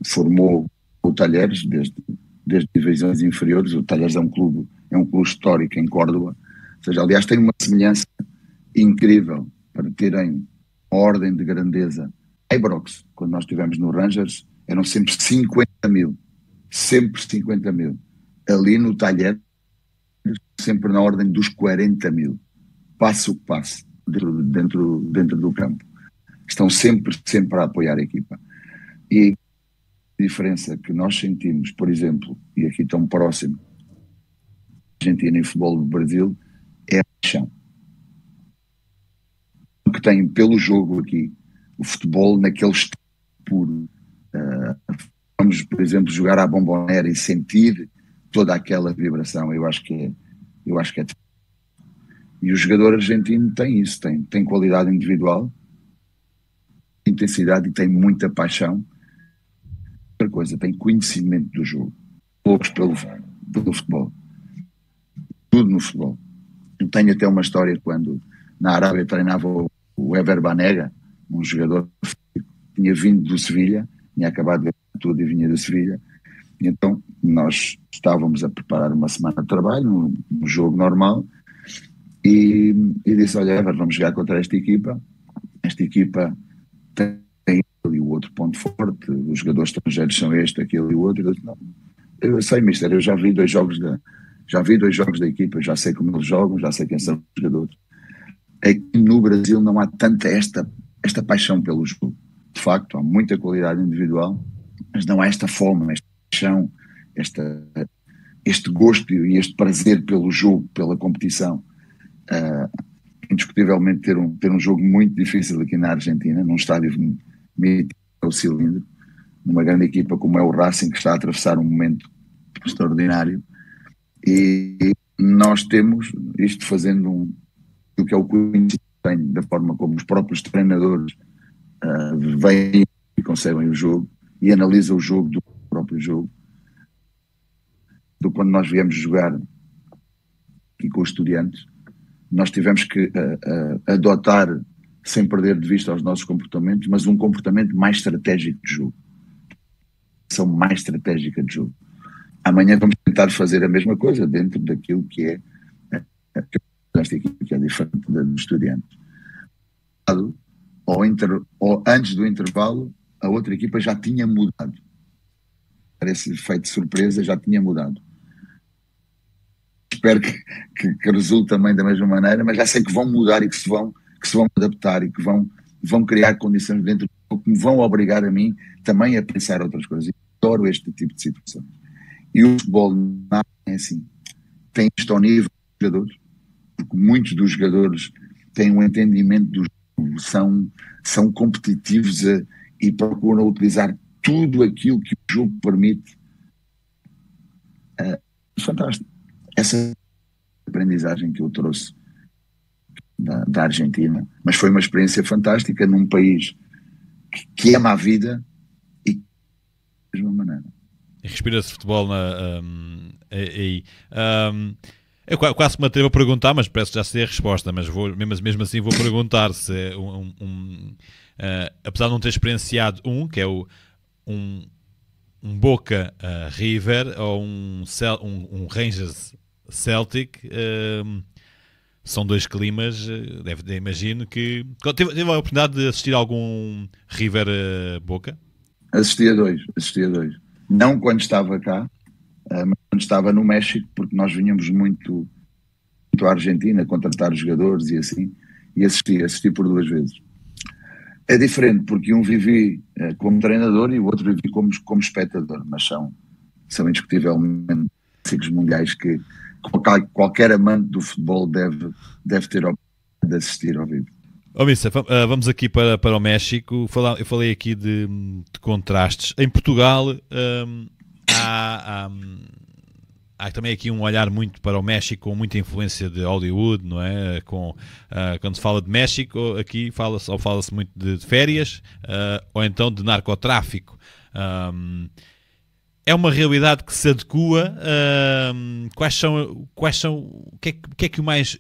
Formou o Talleres desde divisões inferiores. O Talleres é um clube histórico em Córdoba. Ou seja, aliás, tem uma semelhança incrível para terem ordem de grandeza. A Ibrox, quando nós estivemos no Rangers, eram sempre 50 mil. Sempre 50 mil. Ali no Talleres, sempre na ordem dos 40 mil. Passo que passo, dentro do campo. Estão sempre a apoiar a equipa. E a diferença que nós sentimos, por exemplo, e aqui tão próximo, Argentina e futebol do Brasil, é a paixão. O que tem pelo jogo aqui, o futebol naquele estado puro. Vamos, por exemplo, jogar à Bombonera e sentir toda aquela vibração. Eu acho que é. E o jogador argentino tem isso, tem qualidade individual, intensidade e tem muita paixão. Outra coisa, tem conhecimento do jogo. Poucos pelo futebol. Tudo no futebol. Eu tenho até uma história quando na Arábia treinava o Ever Banega, um jogador que tinha vindo do Sevilha, tinha acabado de ver tudo e vinha do Sevilha. E então nós estávamos a preparar uma semana de trabalho, um jogo normal, e disse: olha, Ever, vamos jogar contra esta equipa tem ali o outro ponto forte, os jogadores estrangeiros são este, aquele e o outro. Eu disse: não, eu sei, mister, eu já vi dois jogos da equipa, já sei como eles jogam, já sei quem são os jogadores. Aqui no Brasil não há tanta esta paixão pelo jogo. De facto, há muita qualidade individual, mas não há esta fome, esta paixão, este gosto e este prazer pelo jogo, pela competição. Indiscutivelmente ter um jogo muito difícil aqui na Argentina, num estádio mítico, o Cilindro, numa grande equipa como é o Racing, que está a atravessar um momento extraordinário, e nós temos isto fazendo o que é o conhecimento da forma como os próprios treinadores veem e concebem o jogo e analisam o jogo do próprio jogo. Quando nós viemos jogar aqui com os Estudiantes, nós tivemos que adotar, sem perder de vista os nossos comportamentos, mas um comportamento mais estratégico de jogo. São mais estratégica de jogo. Amanhã vamos tentar fazer a mesma coisa dentro daquilo que é esta equipe, que é diferente dos Estudiantes. Ou antes do intervalo, a outra equipa já tinha mudado. Parece efeito de surpresa, já tinha mudado. Espero que resulte também da mesma maneira, mas já sei que vão mudar e que se vão adaptar e que vão criar condições dentro do jogo que me vão obrigar a mim também a pensar outras coisas. Eu adoro este tipo de situações. E o futebol não é assim. Tem isto ao nível dos jogadores, porque muitos dos jogadores têm um entendimento do jogo, são competitivos e procuram utilizar tudo aquilo que o jogo permite. É fantástico. Essa aprendizagem que eu trouxe da Argentina, mas foi uma experiência fantástica num país que ama a vida e da mesma maneira. E respira-se futebol aí. Eu quase me atrevo a perguntar, mas parece que já sei a resposta, mas mesmo assim vou perguntar se apesar de não ter experienciado que é um Boca River ou um Rangers Celtic, são dois climas, imagino que... Teve a oportunidade de assistir a algum River Boca? Assisti a dois. Não quando estava cá, mas quando estava no México, porque nós vinhamos muito à Argentina contratar jogadores e assim, e assisti por 2 vezes. É diferente, porque um vivi como treinador e o outro vivi como espectador, mas são indiscutivelmente ciclos mundiais que qualquer amante do futebol deve ter a oportunidade de assistir ao vivo. Missa, vamos aqui para o México. Eu falei aqui de contrastes. Em Portugal há também aqui um olhar muito para o México com muita influência de Hollywood, não é? Quando se fala de México, aqui fala-se muito de férias ou então de narcotráfico. é uma realidade que se adequa. O que é que o mais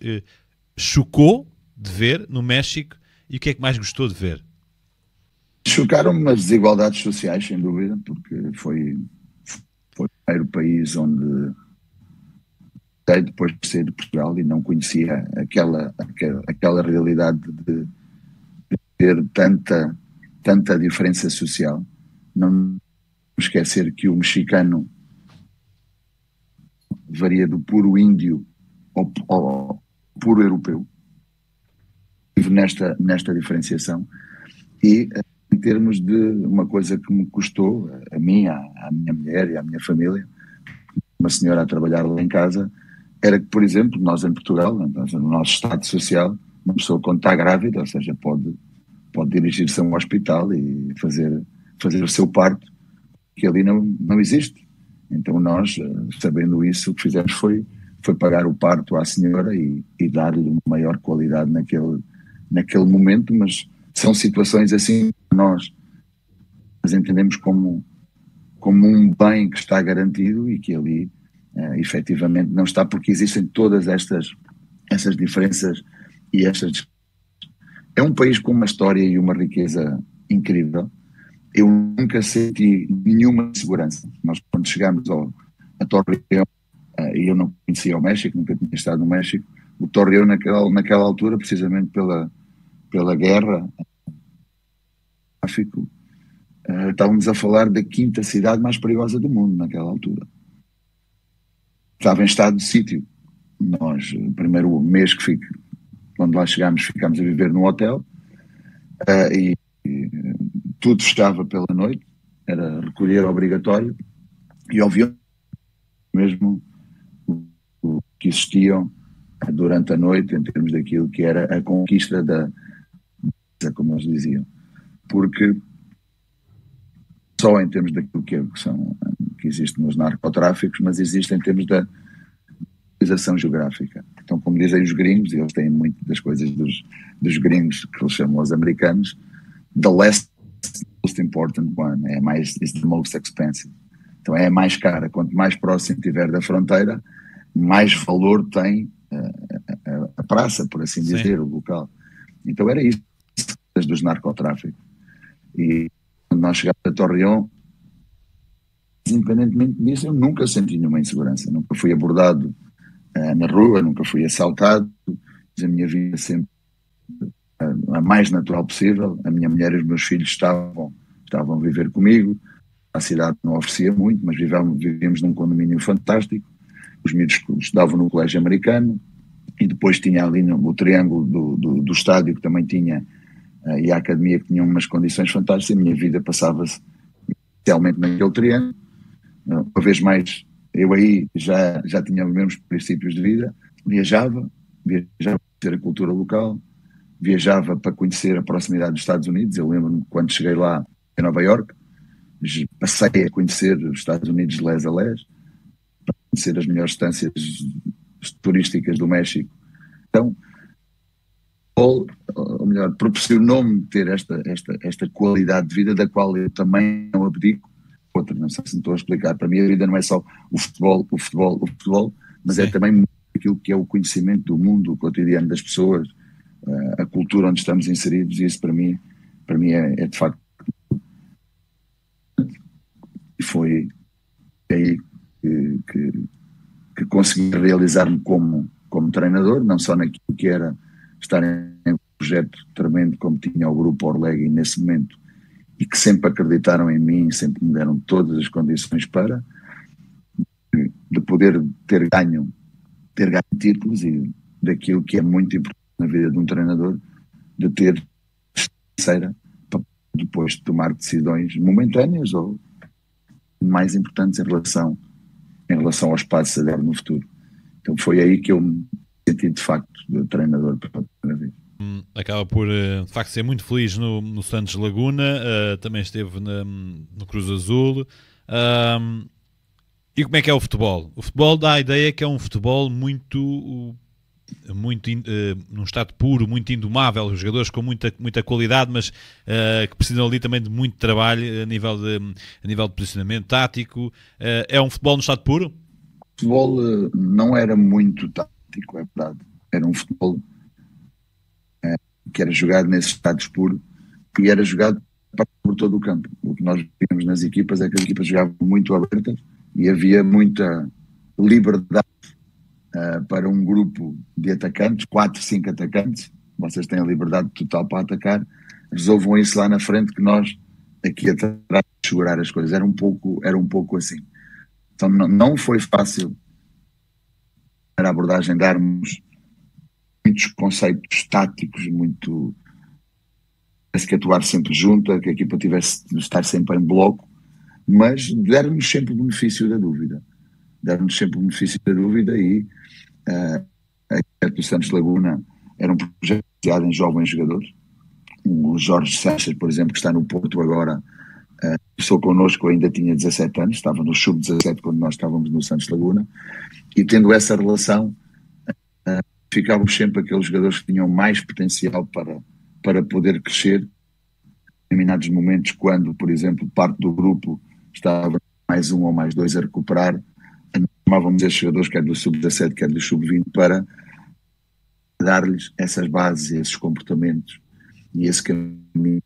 chocou de ver no México e o que é que mais gostou de ver? Chocaram-me as desigualdades sociais, sem dúvida, porque foi o primeiro país onde, depois de ser de Portugal, e não conhecia aquela realidade de ter tanta diferença social. Não esquecer que o mexicano varia do puro índio ao puro europeu. Vive nesta diferenciação. E em termos de uma coisa que me custou, a mim, à minha mulher e à minha família, uma senhora a trabalhar lá em casa, era que, por exemplo, nós em Portugal, no nosso estado social, uma pessoa quando está grávida, ou seja, pode dirigir-se a um hospital e fazer o seu parto, que ali não existe. Então nós, sabendo isso, o que fizemos foi pagar o parto à senhora e dar-lhe uma maior qualidade naquele momento, mas são situações assim que nós entendemos como um bem que está garantido e que ali efetivamente não está, porque existem todas essas diferenças e estas. É um país com uma história e uma riqueza incrível. Eu nunca senti nenhuma insegurança. Nós, quando chegamos a Torreón, e eu não conhecia o México, nunca tinha estado no México, o Torreón naquela altura, precisamente pela guerra, estávamos a falar da quinta cidade mais perigosa do mundo naquela altura. Estava em estado de sítio. Nós, o primeiro mês quando lá chegámos, ficámos a viver num hotel, e tudo fechava pela noite, era recolher obrigatório, e obviamente mesmo o que existiam durante a noite em termos daquilo que era a conquista como eles diziam, porque só em termos daquilo que existe nos narcotráficos, mas existe em termos da localização geográfica. Então, como dizem os gringos, e eles têm muito das coisas dos gringos, que eles chamam os americanos, the last most important one, is the most expensive. Então é mais cara. Quanto mais próximo estiver da fronteira, mais valor tem a praça, por assim dizer, o local. Então era isso dos narcotráficos. E quando nós chegámos a Torreón, independentemente disso, eu nunca senti nenhuma insegurança. Nunca fui abordado na rua, nunca fui assaltado. A minha vida sempre a mais natural possível. A minha mulher e os meus filhos estavam a viver comigo. A cidade não oferecia muito, mas vivíamos num condomínio fantástico. Os miúdos estudavam no colégio americano, e depois tinha ali o triângulo do estádio, que também tinha, e a academia, que tinha umas condições fantásticas. A minha vida passava-se especialmente naquele triângulo. Uma vez mais, eu aí já tinha os mesmos princípios de vida. Viajava para conhecer a cultura local, viajava para conhecer a proximidade dos Estados Unidos. Eu lembro-me quando cheguei lá em Nova Iorque, passei a conhecer os Estados Unidos de les a les, para conhecer as melhores estâncias turísticas do México. Então, ou melhor, proporcionou-me ter esta qualidade de vida, da qual eu também não abdico. Outra, não sei se me estou a explicar. Para mim a vida não é só o futebol, mas é também aquilo que é o conhecimento do mundo, o cotidiano das pessoas, a cultura onde estamos inseridos, e isso para mim é de facto. E foi aí que consegui realizar-me como treinador, não só naquilo que era estar em um projeto tremendo como tinha o Grupo Orlegui nesse momento, e que sempre acreditaram em mim, sempre me deram todas as condições para de poder ter ganho títulos, e daquilo que é muito importante na vida de um treinador, de ter financeira para depois tomar decisões momentâneas ou mais importantes em relação aos passos a dar no futuro. Então foi aí que eu me senti de facto de treinador pela primeira vez. Acaba por de facto ser muito feliz no Santos Laguna, também esteve no Cruz Azul. E como é que é o futebol? O futebol dá a ideia que é um futebol muito num estado puro, muito indomável, jogadores com muita qualidade, mas que precisam ali também de muito trabalho a nível de posicionamento tático. É um futebol no estado puro? O futebol não era muito tático, é verdade. Era um futebol que era jogado nesses estados puros e era jogado por todo o campo. O que nós vimos nas equipas é que as equipas jogavam muito abertas e havia muita liberdade para um grupo de atacantes, 4, 5 atacantes. Vocês têm a liberdade total para atacar, resolvam isso lá na frente que nós aqui atrás segurar as coisas. Era um pouco assim. Então não foi fácil a abordagem, darmos muitos conceitos táticos, muito que atuar sempre junta, que a equipa tivesse de estar sempre em bloco, mas deram-nos sempre o benefício da dúvida. Deram-nos sempre o benefício da dúvida e a equipe do Santos Laguna era um projeto baseado em jovens jogadores. O Jorge Sanches, por exemplo, que está no Porto agora, começou connosco, ainda tinha 17 anos, estava no sub-17 quando nós estávamos no Santos Laguna, e tendo essa relação, ficávamos sempre aqueles jogadores que tinham mais potencial para poder crescer em determinados momentos, quando, por exemplo, parte do grupo estava mais um ou mais dois a recuperar, chamávamos esses jogadores, quer do sub-17, quer do sub-20, para dar-lhes essas bases, esses comportamentos e esse caminho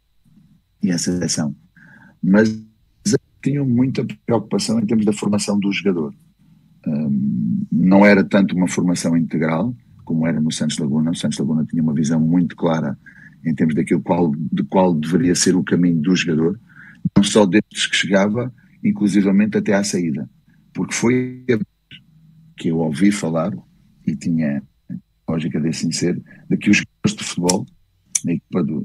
e essa direção. Mas tinham muita preocupação em termos da formação do jogador. Não era tanto uma formação integral como era no Santos Laguna. O Santos Laguna tinha uma visão muito clara em termos daquilo de qual deveria ser o caminho do jogador, não só desde que chegava, inclusivamente até à saída, porque foi que eu ouvi falar, e tinha lógica de assim ser, de que os jogadores de futebol, na equipa do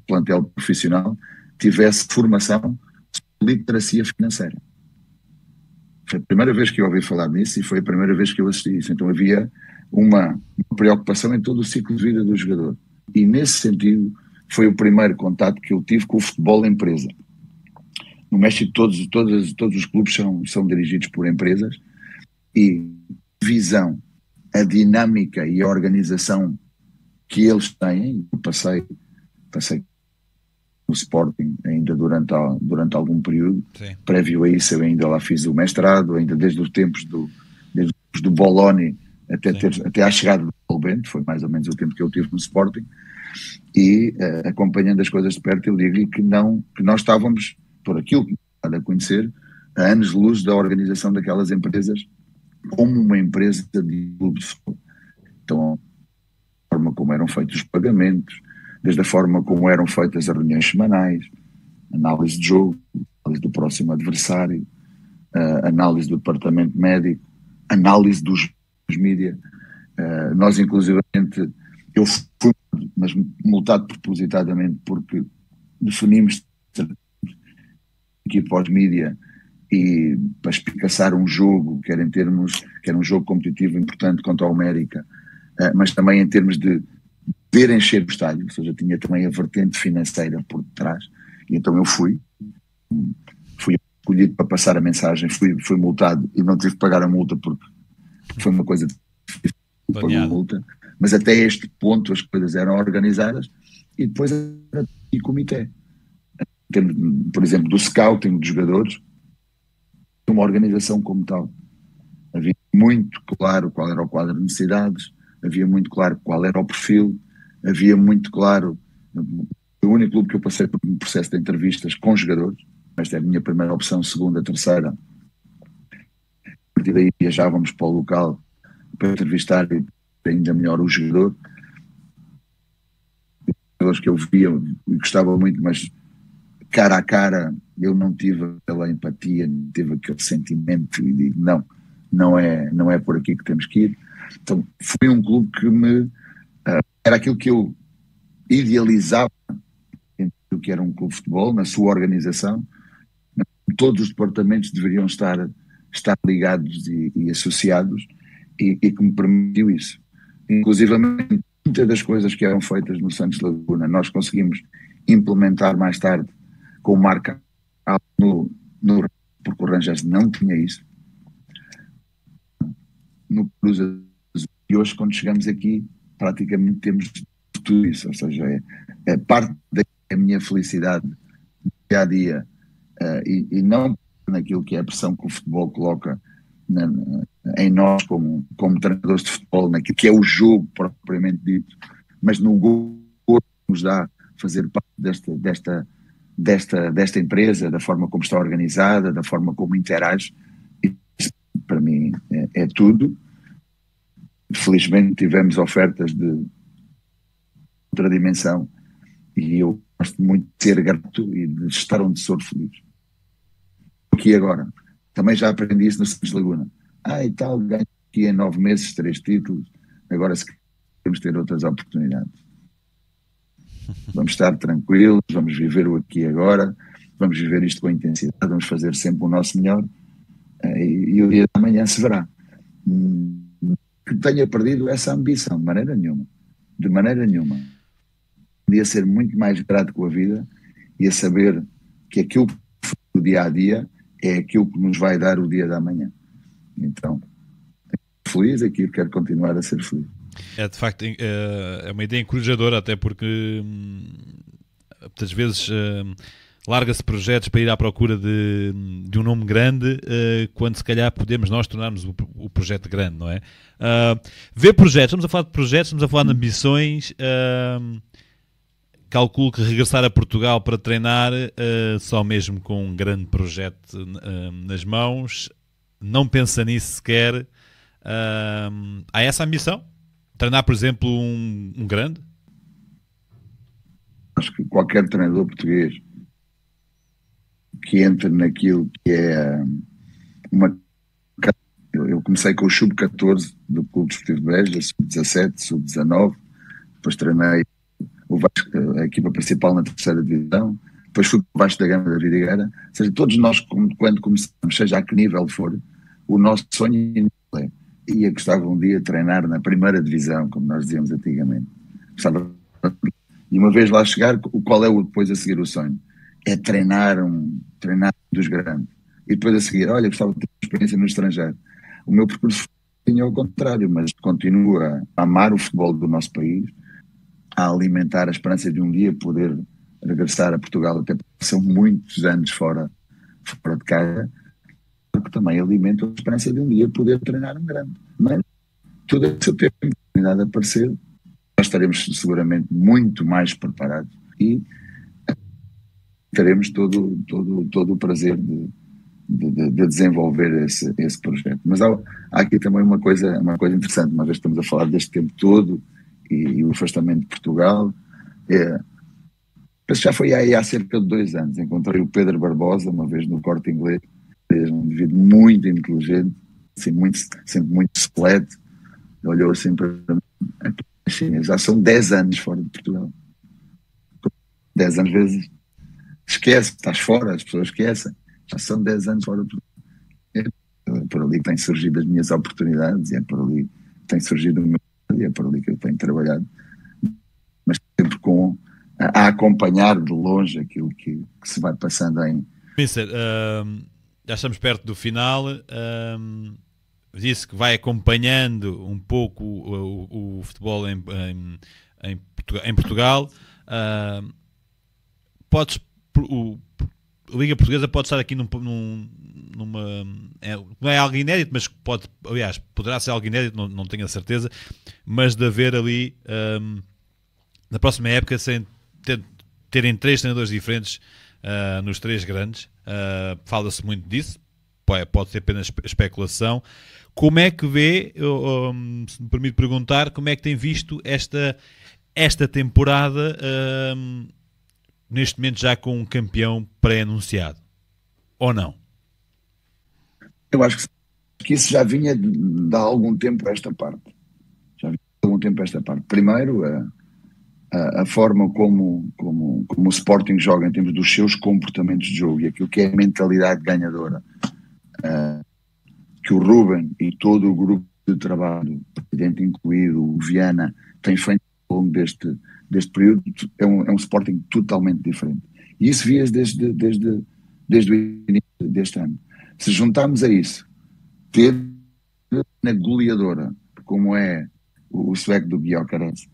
plantel profissional, tivesse formação de literacia financeira. Foi a primeira vez que eu ouvi falar nisso e foi a primeira vez que eu assisti isso. Então havia uma preocupação em todo o ciclo de vida do jogador. E nesse sentido foi o primeiro contato que eu tive com o futebol empresa. No México todos os clubes são dirigidos por empresas e a visão, a dinâmica e a organização que eles têm, eu passei no Sporting ainda durante algum período. Sim. Prévio a isso eu ainda lá fiz o mestrado, ainda desde os tempos do Bologna até à chegada do Paulo Bento, foi mais ou menos o tempo que eu tive no Sporting, e acompanhando as coisas de perto eu digo-lhe que nós estávamos, por aquilo que me a conhecer, a anos-luz da organização daquelas empresas como uma empresa de clube de futebol. Então, a forma como eram feitos os pagamentos, desde a forma como eram feitas as reuniões semanais, análise de jogo, análise do próximo adversário, análise do departamento médico, análise dos mídia. Nós, inclusivamente, eu fui mas multado propositadamente porque definimos aqui pós-mídia e para espicaçar um jogo, que era um jogo competitivo importante contra o América, mas também em termos de ver encher o estádio, ou seja, tinha também a vertente financeira por detrás, e então eu fui escolhido para passar a mensagem, fui multado e não tive que pagar a multa porque foi uma coisa difícil, pagou a multa, mas até este ponto as coisas eram organizadas e depois era e comitê. Por exemplo, do scouting dos jogadores, uma organização como tal. Havia muito claro qual era o quadro de necessidades, havia muito claro qual era o perfil, havia muito claro. O único clube que eu passei por um processo de entrevistas com jogadores, esta é a minha primeira opção, segunda, terceira. A partir daí viajávamos para o local para entrevistar ainda melhor o jogador. Os jogadores que eu via e gostava muito, mas cara a cara eu não tive aquela empatia, não tive aquele sentimento e digo, não é por aqui que temos que ir. Então foi um clube que era aquilo que eu idealizava do que era um clube de futebol, na sua organização. Todos os departamentos deveriam estar ligados e associados e que me permitiu isso. Inclusivamente, muitas das coisas que eram feitas no Santos Laguna nós conseguimos implementar mais tarde com marca porque o Rangers não tinha isso. No Cruz Azul E hoje, quando chegamos aqui, praticamente temos tudo isso, ou seja, é parte da minha felicidade dia a dia, e não naquilo que é a pressão que o futebol coloca em nós como treinadores de futebol, naquilo que é o jogo propriamente dito, mas no gosto que nos dá fazer parte desta empresa, da forma como está organizada, da forma como interage. Isso, para mim, é tudo. Felizmente tivemos ofertas de outra dimensão e eu gosto muito de ser grato e de estar onde sou feliz. Aqui agora, também já aprendi isso no Santos Laguna. E tal, ganho aqui em 9 meses 3 títulos, agora se queremos ter outras oportunidades. Vamos estar tranquilos, vamos viver o aqui e agora, vamos viver isto com intensidade, vamos fazer sempre o nosso melhor, e o dia de amanhã se verá. Que tenha perdido essa ambição, de maneira nenhuma. Podia ser muito mais grato com a vida e a saber que aquilo que foi o dia a dia é aquilo que nos vai dar o dia da manhã. Então, feliz aqui, quero continuar a ser feliz. É, de facto, é uma ideia encorajadora, até porque muitas vezes larga-se projetos para ir à procura de um nome grande, quando se calhar podemos nós tornarmos o projeto grande, não é? Ver projetos, estamos a falar de projetos, estamos a falar de ambições. Calculo que regressar a Portugal para treinar, só mesmo com um grande projeto nas mãos, não pensa nisso sequer. Há essa ambição? Treinar, por exemplo, um grande? Acho que qualquer treinador português que entre naquilo que é uma... Eu comecei com o Sub-14 do Clube Desportivo de Beja, Sub-17, Sub-19, depois treinei o Vasco, a equipa principal na 3ª divisão, depois fui para o Vasco da Gama da Vidigueira. Ou seja, todos nós, quando começamos, seja a que nível for, o nosso sonho é: ia gostava um dia de treinar na 1ª divisão, como nós dizíamos antigamente. Gostava, e uma vez lá chegar, qual é depois a seguir o sonho? É treinar dos grandes. E depois a seguir, olha, gostava de ter experiência no estrangeiro. O meu percurso tinha ao contrário, mas continuo a amar o futebol do nosso país, a alimentar a esperança de um dia poder regressar a Portugal, até porque são muitos anos fora de casa, porque também alimento a esperança de um dia poder treinar um grande. Mas tudo é que eu tenho a oportunidade de aparecer, nós estaremos seguramente muito mais preparados e teremos todo o prazer de desenvolver esse projeto. Mas há aqui também uma coisa interessante, uma vez estamos a falar deste tempo todo e o afastamento de Portugal. Já foi aí há cerca de 2 anos, encontrei o Pedro Barbosa uma vez no Corte Inglês, um indivíduo muito inteligente, sempre muito suplente, olhou assim para mim, já são 10 anos fora de Portugal. 10 anos vezes esquece, estás fora, as pessoas esquecem, já são 10 anos fora de Portugal. É por ali que têm surgido as minhas oportunidades, é por ali que tem surgido o meu, e é por ali que eu tenho trabalhado, mas sempre a acompanhar de longe aquilo que se vai passando em... Mister, já estamos perto do final. Disse que vai acompanhando um pouco o futebol em Portugal. A Liga Portuguesa pode estar aqui numa... não é algo inédito, mas aliás, poderá ser algo inédito, não tenho a certeza, mas de haver ali, na próxima época, terem 3 treinadores diferentes nos 3 grandes. Fala-se muito disso, pode ser apenas especulação. Como é que vê, se me permite perguntar, como é que tem visto esta temporada, neste momento já com um campeão pré-anunciado? Ou não? Eu acho que isso já vinha de algum tempo a esta parte. Primeiro, a forma como o Sporting joga em termos dos seus comportamentos de jogo e aquilo que é a mentalidade ganhadora, que o Ruben e todo o grupo de trabalho, o presidente incluído, o Viana, tem feito ao longo deste período, é um Sporting totalmente diferente. E isso via desde o início deste ano. Se juntarmos a isso, ter na goleadora, como é o sueco do Gyökeres.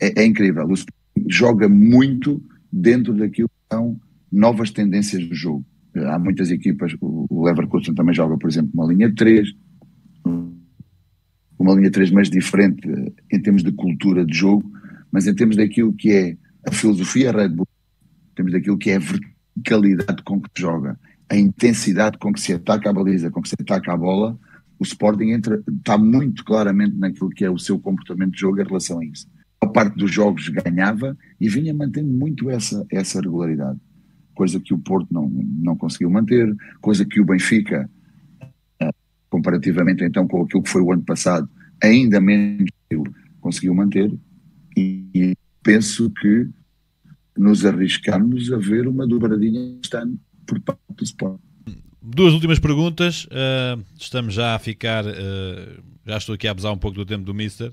É incrível. O Sporting joga muito dentro daquilo que são novas tendências do jogo. Há muitas equipas, o Leverkusen também joga, por exemplo, uma linha 3 mais diferente em termos de cultura de jogo, mas em termos daquilo que é a filosofia Red Bull, em termos daquilo que é a verticalidade com que se joga, a intensidade com que se ataca a baliza, com que se ataca a bola, o Sporting está muito claramente naquilo que é o seu comportamento de jogo em relação a isso. A parte dos jogos ganhava e vinha mantendo muito essa regularidade, coisa que o Porto não conseguiu manter, coisa que o Benfica, comparativamente então com aquilo que foi o ano passado, ainda menos conseguiu manter, e penso que nos arriscamos a ver uma dobradinha este ano por parte do Sporting. Duas últimas perguntas. Estamos já a ficar. Já estou aqui a abusar um pouco do tempo do Mister.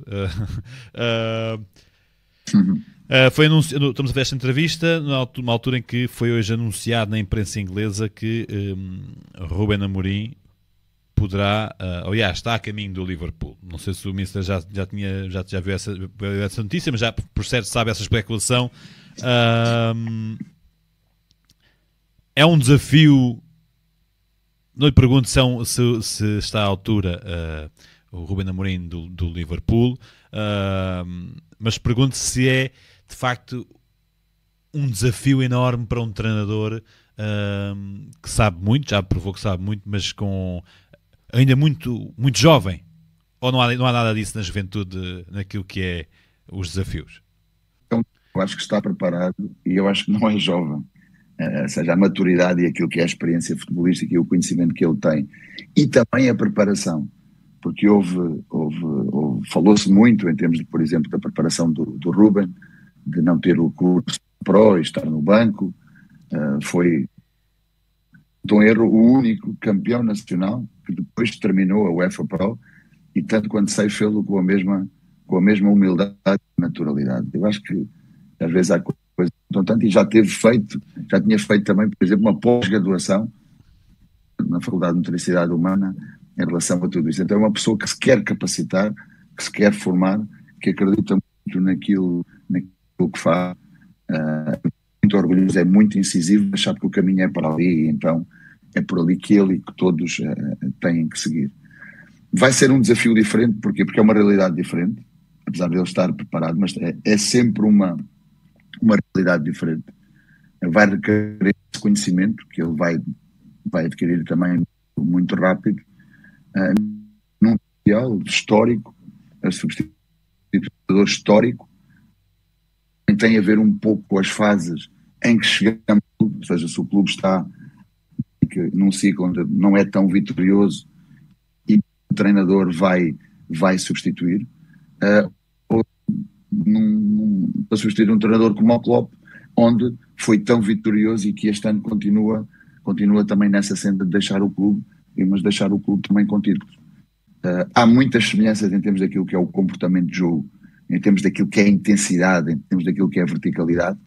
Foi anunciado, estamos a ver esta entrevista numa altura em que foi hoje anunciado na imprensa inglesa que Ruben Amorim poderá, aliás, está a caminho do Liverpool. Não sei se o Mister já viu essa notícia, mas já por certo sabe essa especulação. É um desafio. Não lhe pergunto se está à altura o Ruben Amorim do Liverpool, mas pergunto se é de facto um desafio enorme para um treinador que sabe muito, já provou que sabe muito, mas ainda muito, muito jovem. Ou não há nada disso na juventude, naquilo que é os desafios? Então, eu acho que está preparado e eu acho que não é jovem. Ou seja, a maturidade e aquilo que é a experiência futebolística e o conhecimento que ele tem, e também a preparação, porque falou-se muito em termos, por exemplo, da preparação do Ruben, de não ter o curso Pro e estar no banco. Foi, então, erro, o único campeão nacional que depois terminou a UEFA Pro, e tanto quanto sei, fê-lo com a mesma humildade e naturalidade. Eu acho que às vezes há coisas tanto, e já tinha feito também, por exemplo, uma pós-graduação na Faculdade de Motricidade Humana em relação a tudo isso. Então é uma pessoa que se quer capacitar, que se quer formar, que acredita muito naquilo que faz, muito orgulhoso, é muito incisivo, mas sabe que o caminho é para ali, e então é por ali que ele e que todos têm que seguir. Vai ser um desafio diferente, porquê? Porque é uma realidade diferente, apesar de ele estar preparado, mas é sempre uma realidade diferente. Vai requerer esse conhecimento que ele vai adquirir também muito rápido, num mundial histórico, a substituidor histórico, tem a ver um pouco com as fases em que chegamos, ou seja, se o clube está num ciclo onde não é tão vitorioso e o treinador vai substituir, ou para substituir um treinador como o Klopp, onde foi tão vitorioso e que este ano continua também nessa senda de deixar o clube, mas deixar o clube também com títulos. Há muitas semelhanças em termos daquilo que é o comportamento de jogo, em termos daquilo que é a intensidade, em termos daquilo que é a verticalidade.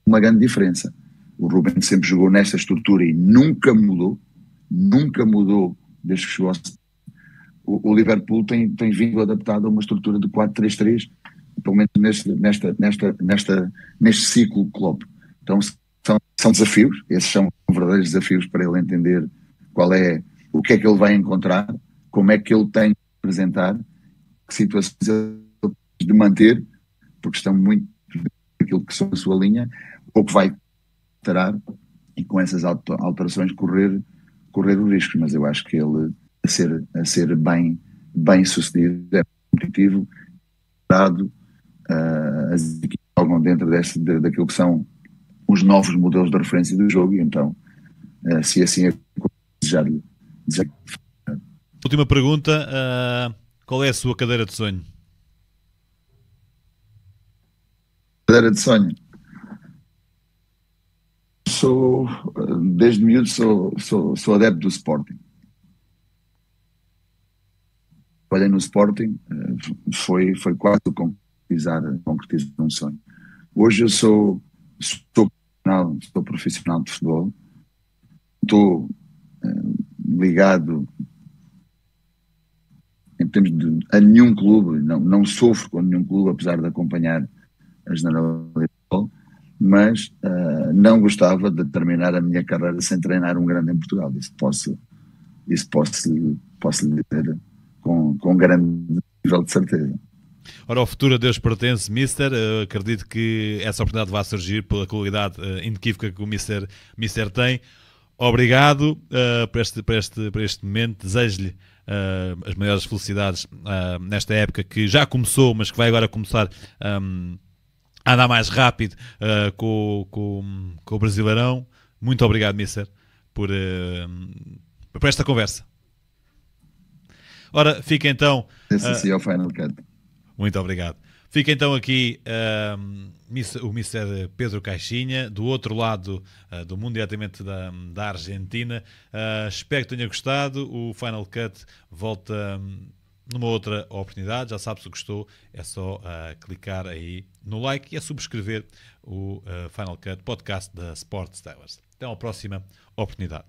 Uma grande diferença. O Ruben sempre jogou nesta estrutura e nunca mudou desde que chegou ao... O Liverpool tem vindo adaptado a uma estrutura de 4-3-3, pelo menos neste ciclo Klopp. Então são desafios, esses são verdadeiros desafios para ele entender o que é que ele vai encontrar, como é que ele tem de apresentar, que situações ele tem de manter, porque estão muito daquilo que são a sua linha, ou que vai alterar, e com essas alterações correr o risco. Mas eu acho que ele a ser bem sucedido, é competitivo, dado as equipes jogam dentro daquilo que são os novos modelos de referência do jogo, e então, se assim é, desejar-lhe. Última pergunta, qual é a sua cadeira de sonho? Cadeira de sonho? Desde miúdo sou adepto do Sporting. Olhei no Sporting, foi quase concretizar um sonho. Hoje eu sou profissional de futebol, estou ligado em a nenhum clube, não sofro com nenhum clube, apesar de acompanhar a generalidade de futebol, mas não gostava de terminar a minha carreira sem treinar um grande em Portugal. Isso posso lhe dizer com grande nível de certeza. Ora, o futuro a Deus pertence, Mister. Acredito que essa oportunidade vai surgir pela qualidade inequívoca que o Mister tem. Obrigado por este momento. Desejo-lhe as maiores felicidades nesta época que já começou, mas que vai agora começar a andar mais rápido com o Brasileirão. Muito obrigado, Mister, por esta conversa. Ora, fica então... Esse é o Final Cut. Muito obrigado. Fica então aqui o Mr. Pedro Caixinha, do outro lado do mundo, diretamente da Argentina. Espero que tenha gostado. O Final Cut volta numa outra oportunidade. Já sabe, se gostou, é só clicar aí no like e a subscrever o Final Cut podcast da Sports Towers. Até à próxima oportunidade.